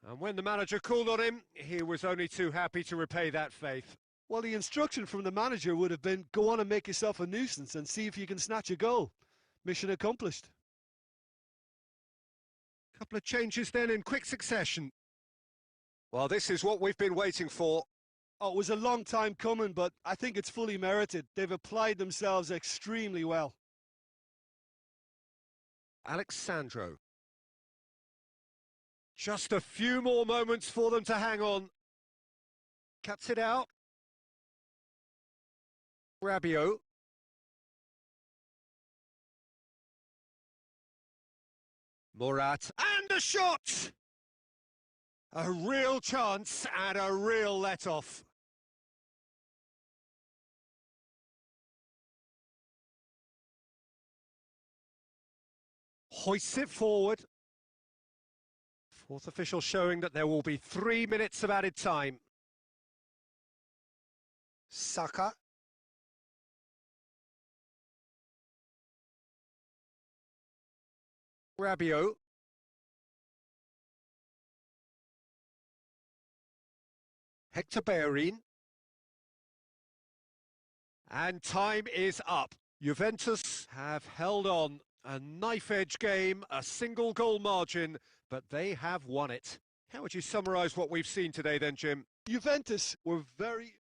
And when the manager called on him, he was only too happy to repay that faith. Well, the instruction from the manager would have been, go on and make yourself a nuisance and see if you can snatch a goal. Mission accomplished. Couple of changes then in quick succession. Well, this is what we've been waiting for. Oh, it was a long time coming, but I think it's fully merited. They've applied themselves extremely well. Alexandro. Just a few more moments for them to hang on. Cuts it out. Rabiot. Murat. And a shot! A real chance and a real let-off. Hoists it forward. Fourth official showing that there will be 3 minutes of added time. Saka. Rabiot. Hector Bellerin. And time is up. Juventus have held on A knife-edge game, a single goal margin, but they have won it. How would you summarise what we've seen today then, Jim? Juventus were very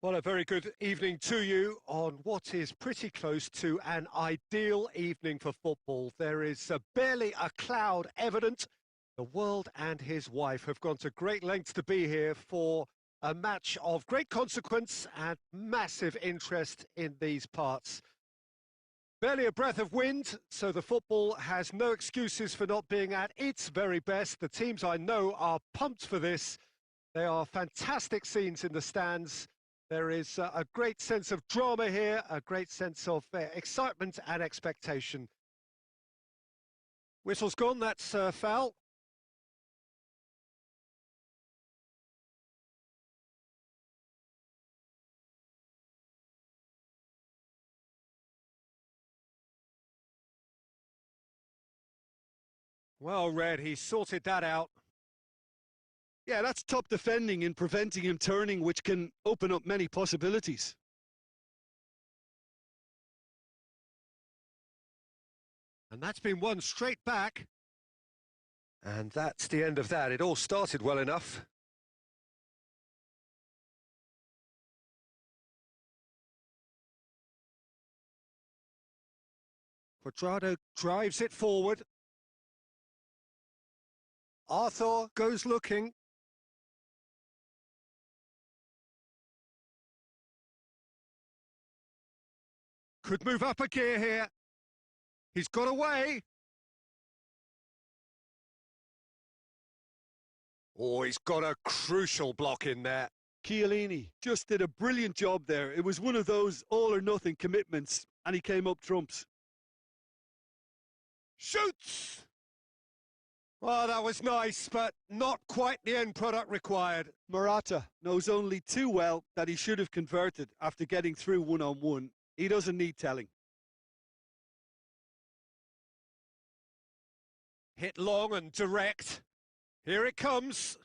Well, a very good evening to you on what is pretty close to an ideal evening for football. There is barely a cloud evident. The world and his wife have gone to great lengths to be here for a match of great consequence and massive interest in these parts. Barely a breath of wind, so the football has no excuses for not being at its very best. The teams I know are pumped for this. They are fantastic scenes in the stands. There is a great sense of drama here, a great sense of excitement and expectation. Whistle's gone, that's foul. Well read, he sorted that out. Yeah, that's top defending in preventing him turning, which can open up many possibilities. And that's been won straight back. And that's the end of that. It all started well enough. Quadrado drives it forward. Arthur goes looking. Could move up a gear here. He's got away. Oh, he's got a crucial block in there. Chiellini just did a brilliant job there. It was one of those all-or-nothing commitments, and he came up trumps. Shoots! Well, that was nice, but not quite the end product required. Morata knows only too well that he should have converted after getting through one-on-one. He doesn't need telling. Hit long and direct. Here it comes.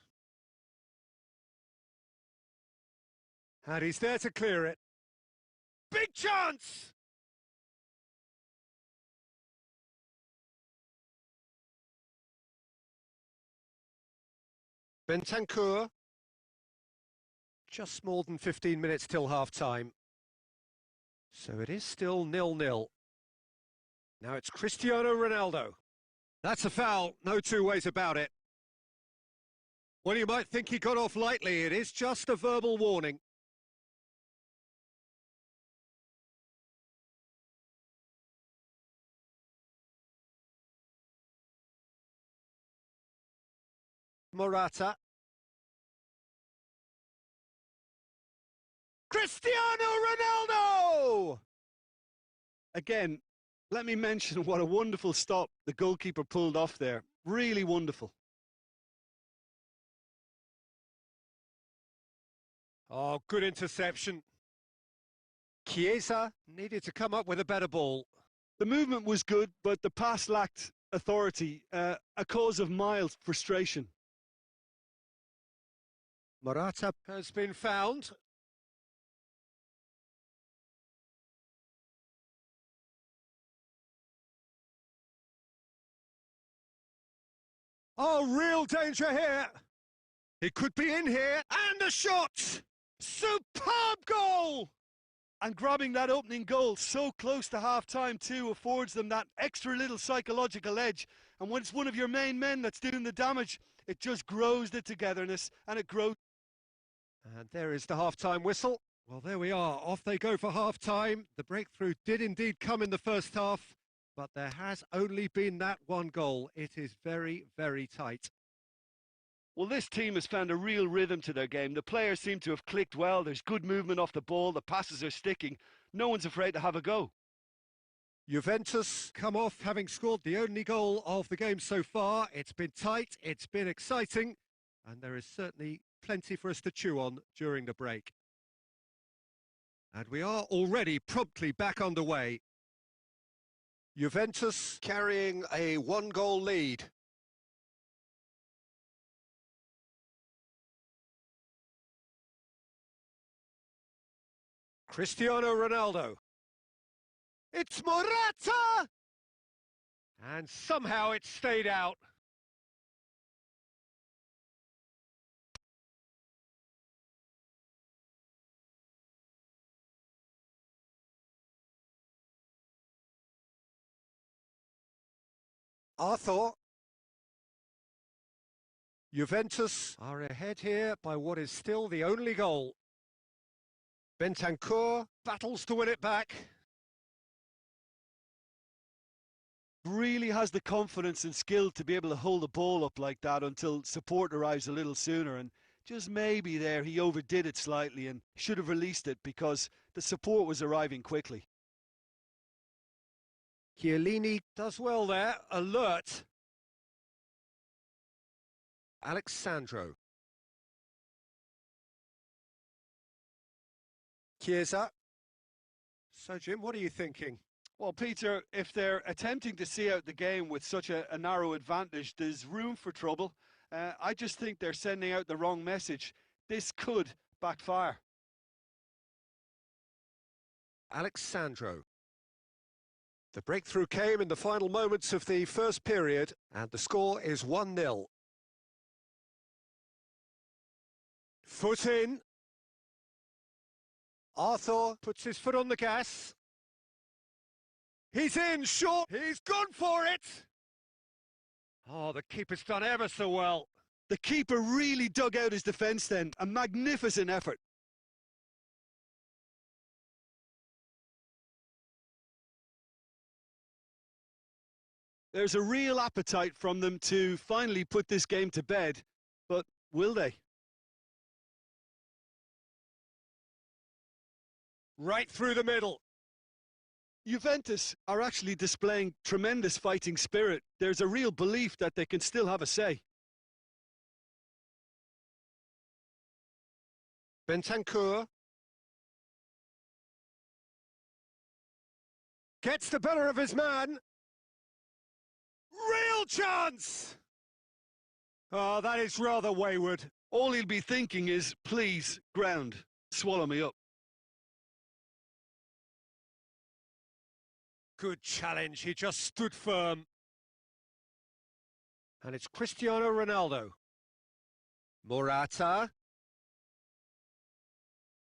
And he's there to clear it. Big chance! Bentancur. Just more than 15 minutes till half-time. So it is still 0-0. Now it's Cristiano Ronaldo. That's a foul, no two ways about it. Well, you might think he got off lightly. It is just a verbal warning. Morata. Cristiano Ronaldo! Again, let me mention what a wonderful stop the goalkeeper pulled off there. Really wonderful. Oh, good interception. Chiesa needed to come up with a better ball. The movement was good, but the pass lacked authority, a cause of mild frustration. Morata has been found. Oh, real danger here. He could be in here. And a shot! Superb goal! And grabbing that opening goal so close to half-time too affords them that extra little psychological edge. And when it's one of your main men that's doing the damage, it just grows the togetherness and it grows. And there is the half-time whistle. Well, there we are. Off they go for half-time. The breakthrough did indeed come in the first half, but there has only been that one goal. It is very, very tight. Well, this team has found a real rhythm to their game. The players seem to have clicked well. There's good movement off the ball. The passes are sticking. No one's afraid to have a go. Juventus come off having scored the only goal of the game so far. It's been tight, it's been exciting, and there is certainly plenty for us to chew on during the break. And we are already promptly back underway. Juventus carrying a one-goal lead. Cristiano Ronaldo. It's Morata! And somehow it stayed out. Arthur. Juventus are ahead here by what is still the only goal. Bentancur battles to win it back. Really has the confidence and skill to be able to hold the ball up like that until support arrives a little sooner, and just maybe there he overdid it slightly and should have released it because the support was arriving quickly. Chiellini does well there, alert. Alexandro. Chiesa. So, Jim, what are you thinking? Well, Peter, if they're attempting to see out the game with such a narrow advantage, there's room for trouble. I just think they're sending out the wrong message. This could backfire. Alexandro. The breakthrough came in the final moments of the first period, and the score is 1-0. Foot in. Arthur puts his foot on the gas. He's in, short. He's gone for it. Oh, the keeper's done ever so well. The keeper really dug out his defence then. A magnificent effort. There's a real appetite from them to finally put this game to bed, but will they? Right through the middle. Juventus are actually displaying tremendous fighting spirit. There's a real belief that they can still have a say. Bentancur. Gets the better of his man. Real chance! Oh, that is rather wayward. All he'll be thinking is, please, ground, swallow me up. Good challenge, he just stood firm. And it's Cristiano Ronaldo. Morata.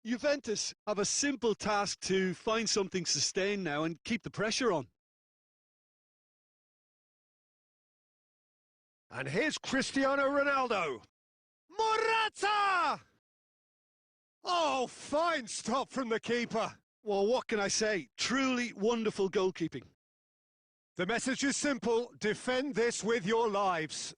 Juventus have a simple task to find something sustained now and keep the pressure on. And here's Cristiano Ronaldo. Morata! Oh, fine stop from the keeper. Well, what can I say? Truly wonderful goalkeeping. The message is simple: defend this with your lives.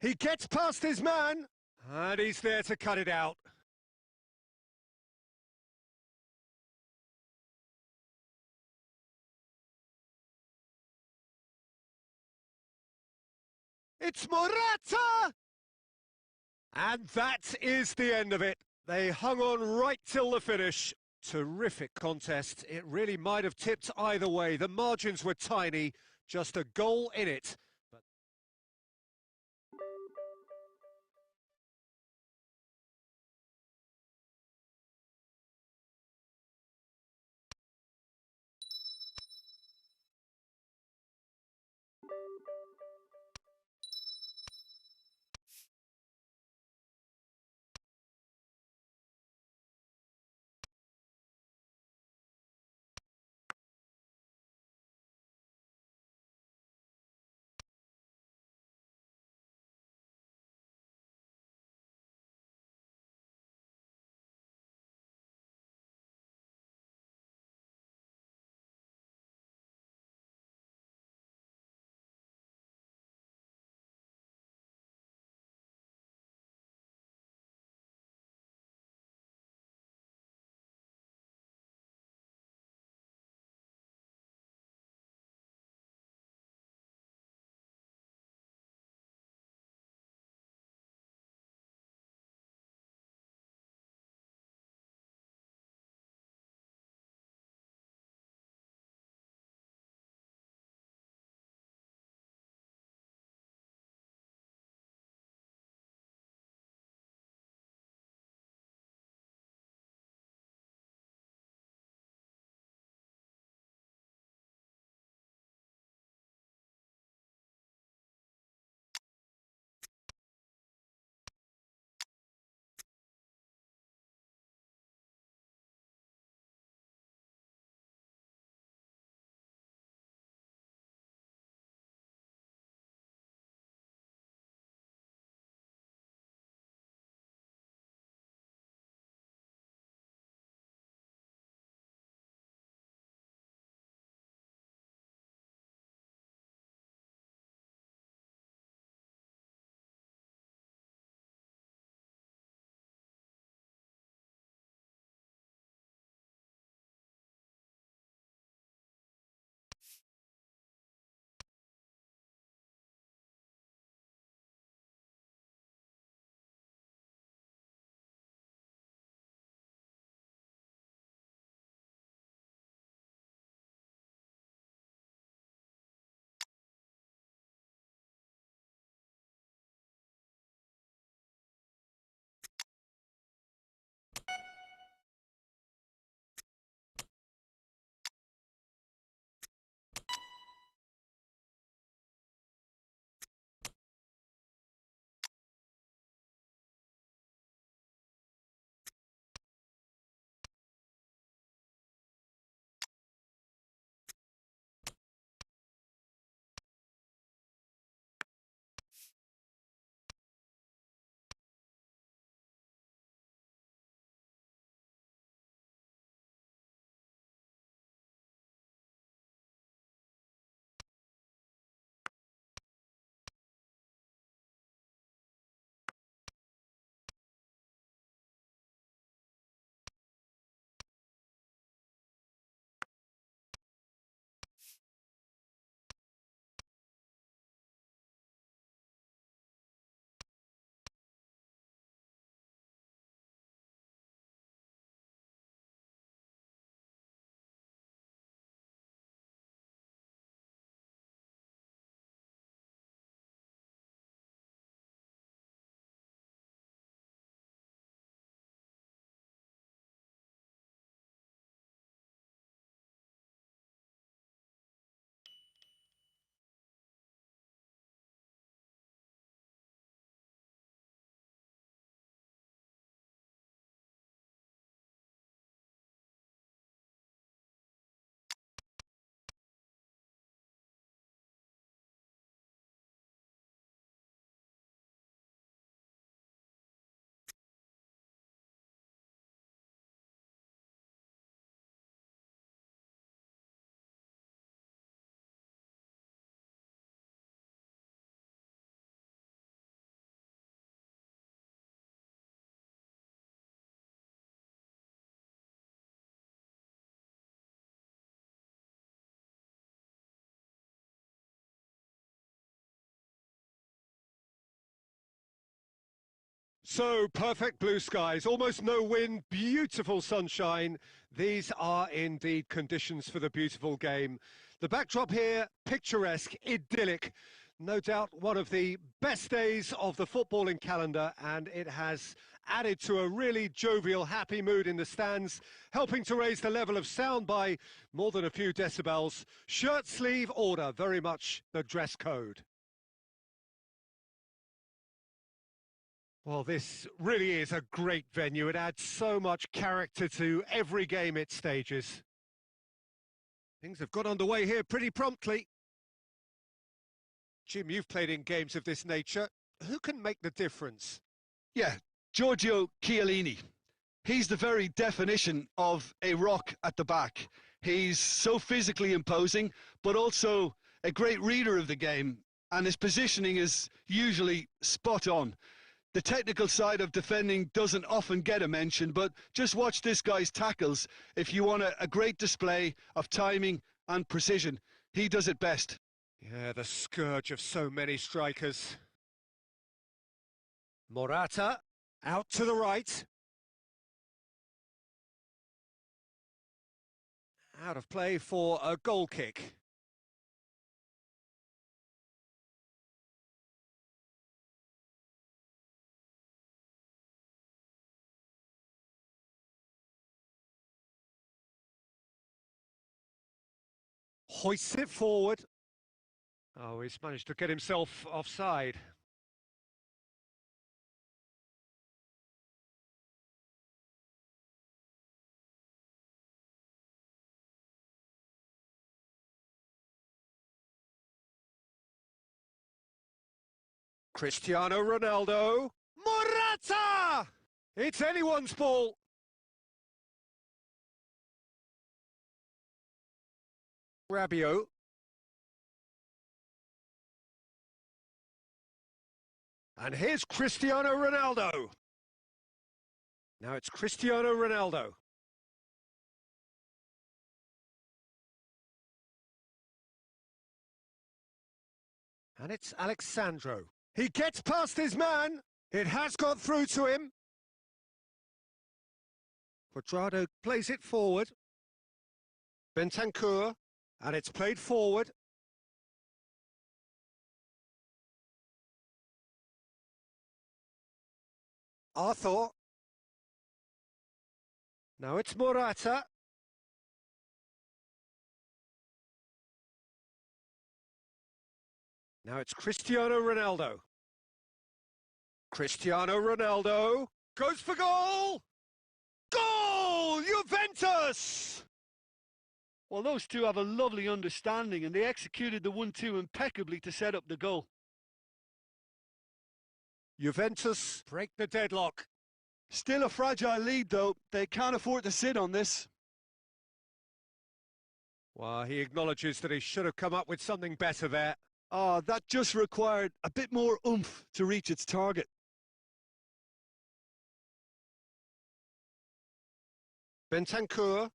He gets past his man, and he's there to cut it out. It's Morata! And that is the end of it. They hung on right till the finish. Terrific contest. It really might have tipped either way. The margins were tiny, just a goal in it. So, perfect blue skies, almost no wind, beautiful sunshine. These are indeed conditions for the beautiful game. The backdrop here, picturesque, idyllic. No doubt one of the best days of the footballing calendar, and it has added to a really jovial, happy mood in the stands, helping to raise the level of sound by more than a few decibels. Shirt sleeve order, very much the dress code. Well, this really is a great venue. It adds so much character to every game it stages. Things have got underway here pretty promptly. Jim, you've played in games of this nature. Who can make the difference? Yeah, Giorgio Chiellini. He's the very definition of a rock at the back. He's so physically imposing, but also a great reader of the game, and his positioning is usually spot on. The technical side of defending doesn't often get a mention, but just watch this guy's tackles if you want a great display of timing and precision. He does it best. Yeah, the scourge of so many strikers. Morata, out to the right. Out of play for a goal kick. Hoists it forward. Oh, he's managed to get himself offside. Cristiano Ronaldo. Morata! It's anyone's ball. Rabiot. And here's Cristiano Ronaldo. Now it's Cristiano Ronaldo. And it's Alexandro. He gets past his man. It has got through to him. Quadrado plays it forward. Bentancur. And it's played forward. Arthur. Now it's Morata. Now it's Cristiano Ronaldo. Cristiano Ronaldo goes for goal! Goal! Juventus! Well, those two have a lovely understanding, and they executed the 1-2 impeccably to set up the goal. Juventus break the deadlock. Still a fragile lead, though. They can't afford to sit on this. Well, he acknowledges that he should have come up with something better there. Ah, that just required a bit more oomph to reach its target. Bentancur.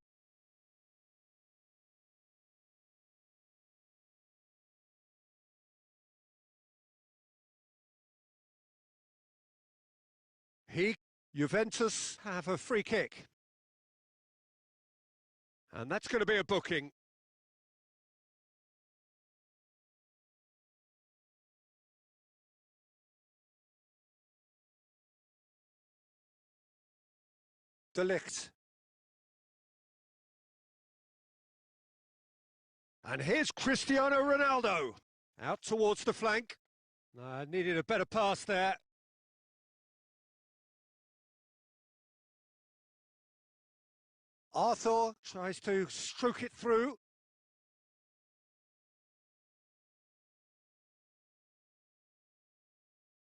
Juventus have a free kick. And that's going to be a booking. De Ligt. And here's Cristiano Ronaldo. Out towards the flank. Needed a better pass there. Arthur tries to stroke it through.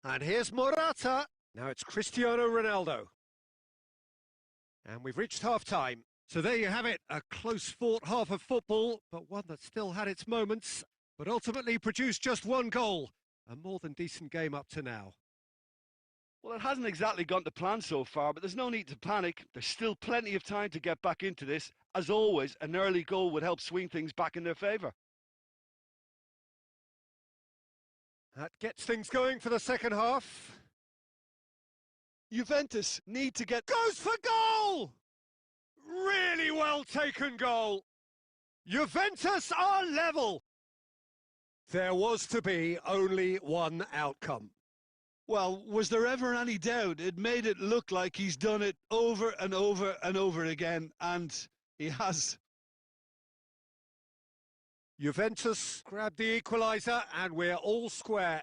And here's Morata. Now it's Cristiano Ronaldo. And we've reached half-time. So there you have it, a close-fought half of football, but one that still had its moments, but ultimately produced just one goal. A more than decent game up to now. Well, it hasn't exactly gone to plan so far, but there's no need to panic. There's still plenty of time to get back into this. As always, an early goal would help swing things back in their favour. That gets things going for the second half. Juventus need to get... Goes for goal! Really well taken goal. Juventus are level. There was to be only one outcome. Well, was there ever any doubt? It made it look like he's done it over and over and over again, and he has. Juventus grabbed the equaliser, and we're all square.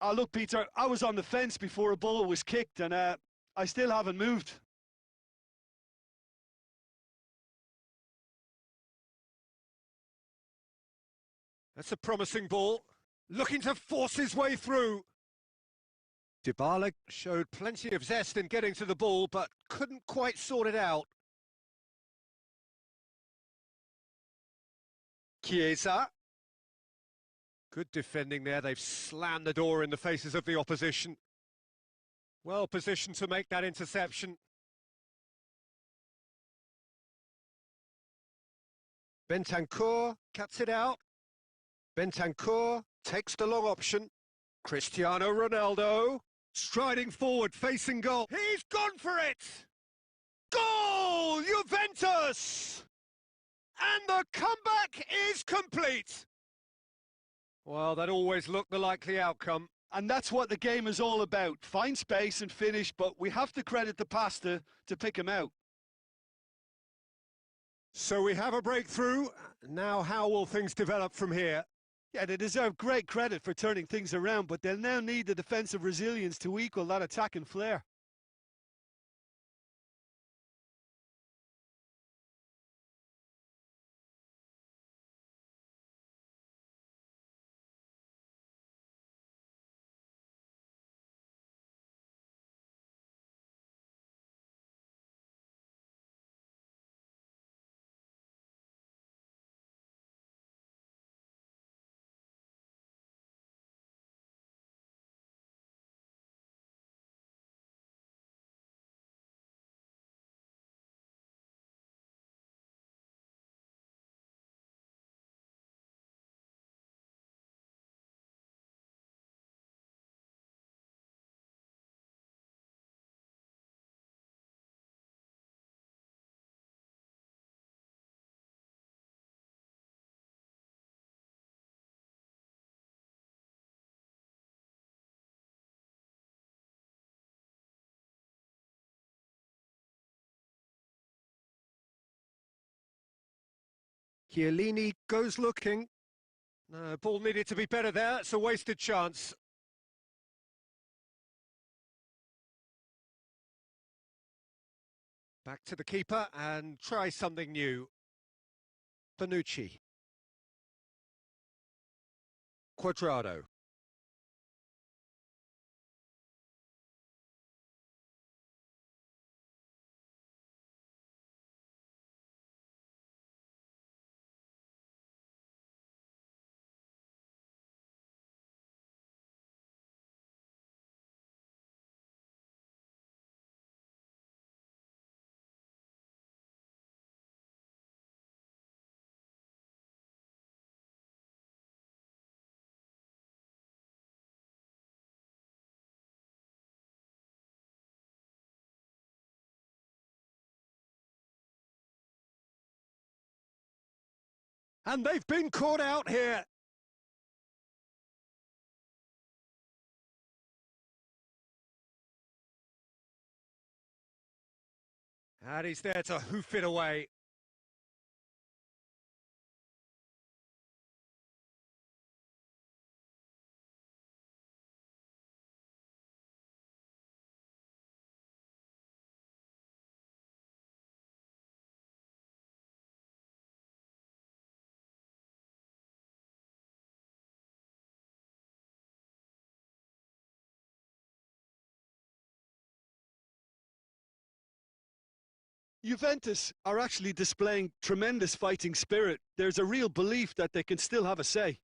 Oh, look, Peter, I was on the fence before a ball was kicked, and I still haven't moved. That's a promising ball. Looking to force his way through. Dybala showed plenty of zest in getting to the ball, but couldn't quite sort it out. Chiesa. Good defending there. They've slammed the door in the faces of the opposition. Well positioned to make that interception. Bentancur cuts it out. Bentancur takes the long option. Cristiano Ronaldo striding forward, facing goal. He's gone for it! Goal! Juventus! And the comeback is complete. Well, that always looked the likely outcome. And that's what the game is all about. Find space and finish, but we have to credit the pasta to pick him out. So we have a breakthrough. Now how will things develop from here? Yeah, they deserve great credit for turning things around, but they'll now need the defensive resilience to equal that attacking flair. Chiellini goes looking. No, ball needed to be better there. It's a wasted chance. Back to the keeper and try something new. Bonucci. Cuadrado. And they've been caught out here. And he's there to hoof it away. Juventus are actually displaying tremendous fighting spirit. There's a real belief that they can still have a say.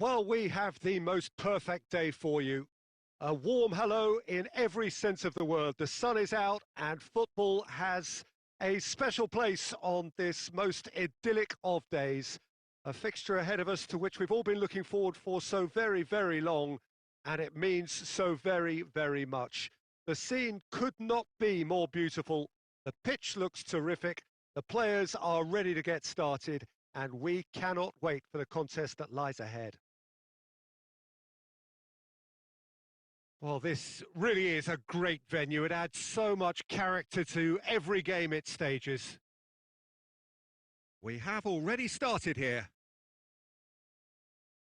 Well, we have the most perfect day for you. A warm hello in every sense of the word. The sun is out and football has a special place on this most idyllic of days. A fixture ahead of us to which we've all been looking forward for so very, very long, and it means so very, very much. The scene could not be more beautiful. The pitch looks terrific. The players are ready to get started, and we cannot wait for the contest that lies ahead. Well, this really is a great venue. It adds so much character to every game it stages. We have already started here.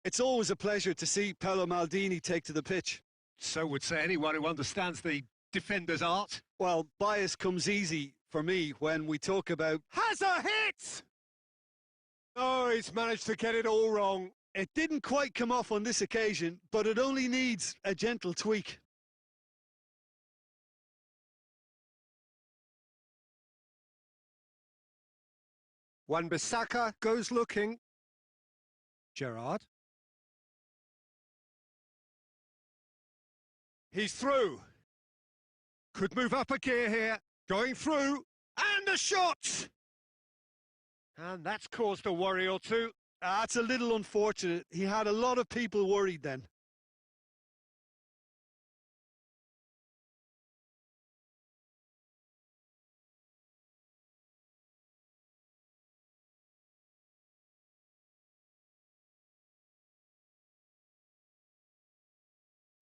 It's always a pleasure to see Paolo Maldini take to the pitch. So would say anyone who understands the defender's art. Well, bias comes easy for me when we talk about... Has a hit! Oh, he's managed to get it all wrong. It didn't quite come off on this occasion, but it only needs a gentle tweak. Wan-Bissaka goes looking. Gerrard. He's through. Could move up a gear here. Going through. And a shot! And that's caused a worry or two. That's a little unfortunate. He had a lot of people worried then.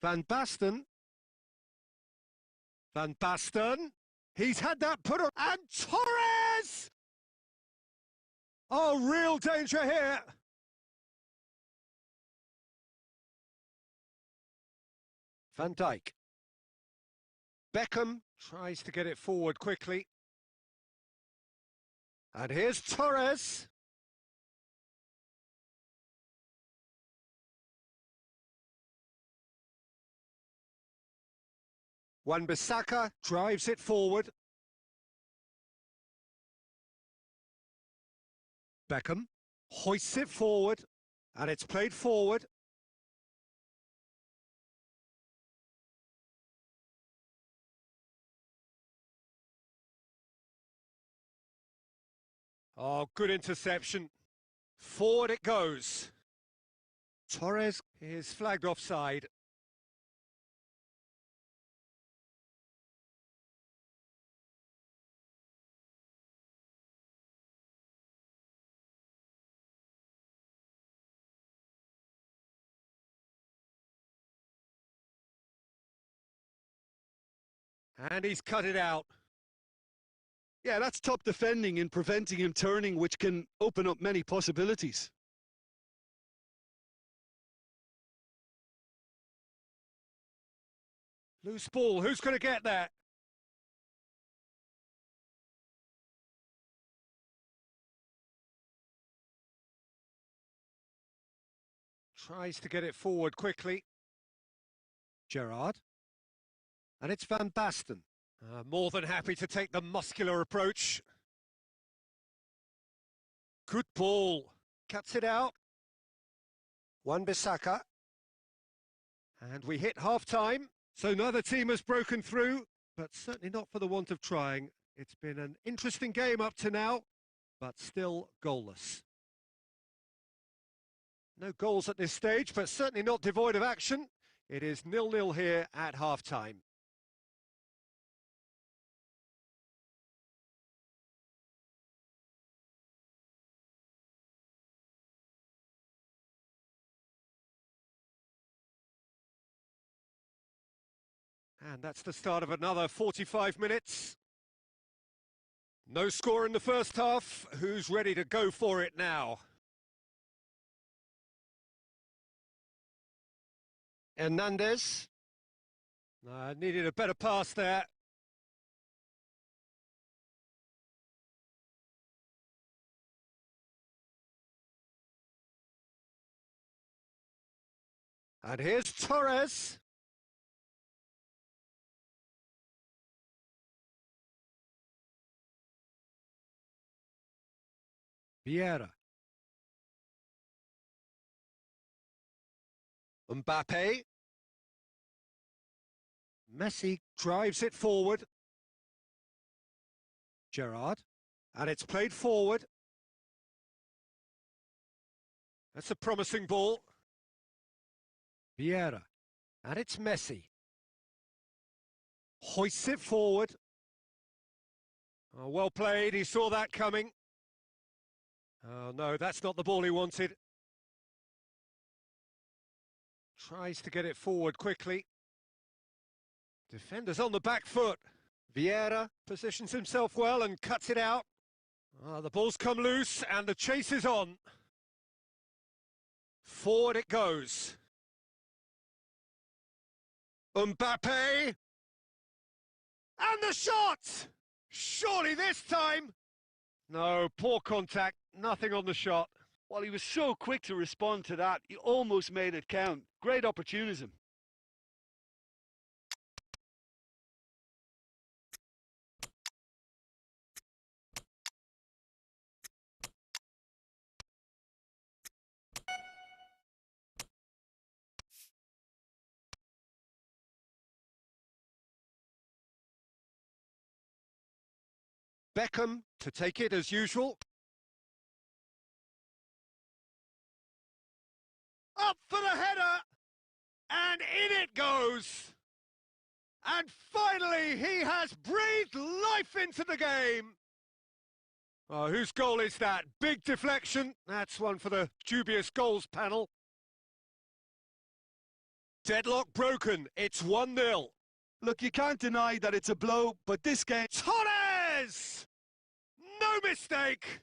Van Basten. Van Basten. He's had that put on. And Torres! Oh, real danger here. Van Dijk. Beckham tries to get it forward quickly. And here's Torres. Wan-Bissaka drives it forward. Beckham hoists it forward, and it's played forward. Oh, good interception. Forward it goes. Torres is flagged offside. And he's cut it out. Yeah, that's top defending in preventing him turning, which can open up many possibilities. Loose ball, who's going to get that? Tries to get it forward quickly. Gerrard. And it's Van Basten. More than happy to take the muscular approach. Good ball. Cuts it out. Wan-Bissaka. And we hit half-time. So neither team has broken through, but certainly not for the want of trying. It's been an interesting game up to now, but still goalless. No goals at this stage, but certainly not devoid of action. It is 0-0 here at half-time. And that's the start of another 45 minutes. No score in the first half. Who's ready to go for it now? Hernandez. Needed a better pass there. And here's Torres. Vieira. Mbappe. Messi drives it forward. Gerrard. And it's played forward. That's a promising ball. Vieira. And it's Messi. Hoists it forward. Oh, well played, he saw that coming. Oh no, that's not the ball he wanted. Tries to get it forward quickly. Defender's on the back foot. Vieira positions himself well and cuts it out. Oh, the ball's come loose and the chase is on. Forward it goes. Mbappe! And the shot! Surely this time! No, poor contact, nothing on the shot. Well, he was so quick to respond to that, he almost made it count. Great opportunism. Beckham to take it as usual. Up for the header! And in it goes! And finally, he has breathed life into the game! Oh, whose goal is that? Big deflection. That's one for the dubious goals panel. Deadlock broken. It's 1-0. Look, you can't deny that it's a blow, but this game... Torres! No mistake!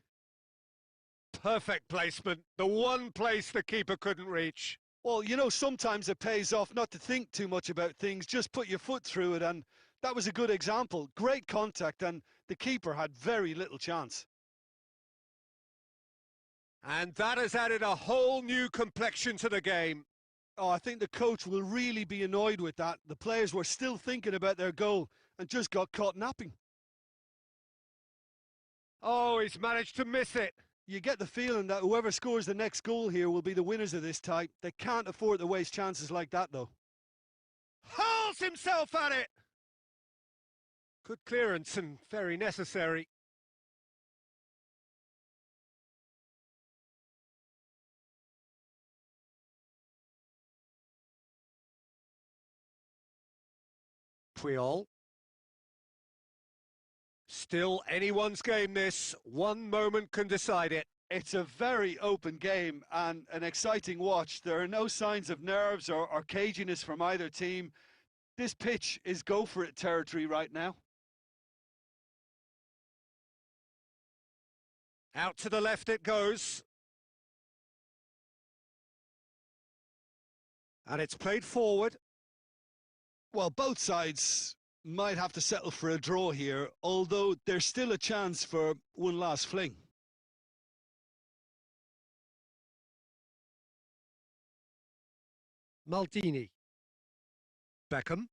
Perfect placement. The one place the keeper couldn't reach. Well, you know, sometimes it pays off not to think too much about things, just put your foot through it, and that was a good example. Great contact, and the keeper had very little chance. And that has added a whole new complexion to the game. Oh, I think the coach will really be annoyed with that. The players were still thinking about their goal and just got caught napping. Oh, he's managed to miss it. You get the feeling that whoever scores the next goal here will be the winners of this tie. They can't afford to waste chances like that, though. Hurls himself at it! Good clearance and very necessary. Puyol. Still anyone's game this. One moment can decide it. It's a very open game and an exciting watch. There are no signs of nerves or caginess from either team. This pitch is go-for-it territory right now. Out to the left it goes. And it's played forward. Well, both sides might have to settle for a draw here, although there's still a chance for one last fling. Maldini. Beckham.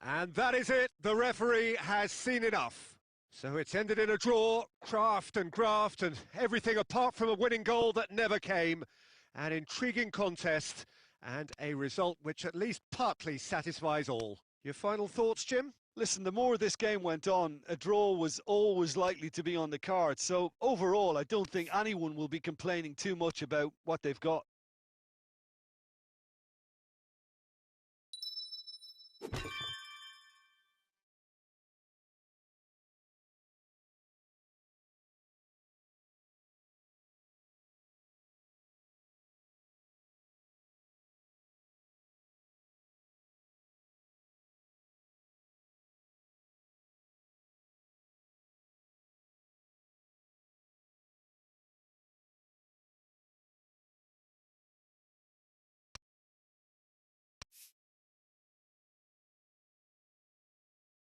And that is it. The referee has seen enough. So it's ended in a draw, craft and graft and everything apart from a winning goal that never came. An intriguing contest and a result which at least partly satisfies all. Your final thoughts, Jim? Listen, the more this game went on, a draw was always likely to be on the cards. So overall, I don't think anyone will be complaining too much about what they've got.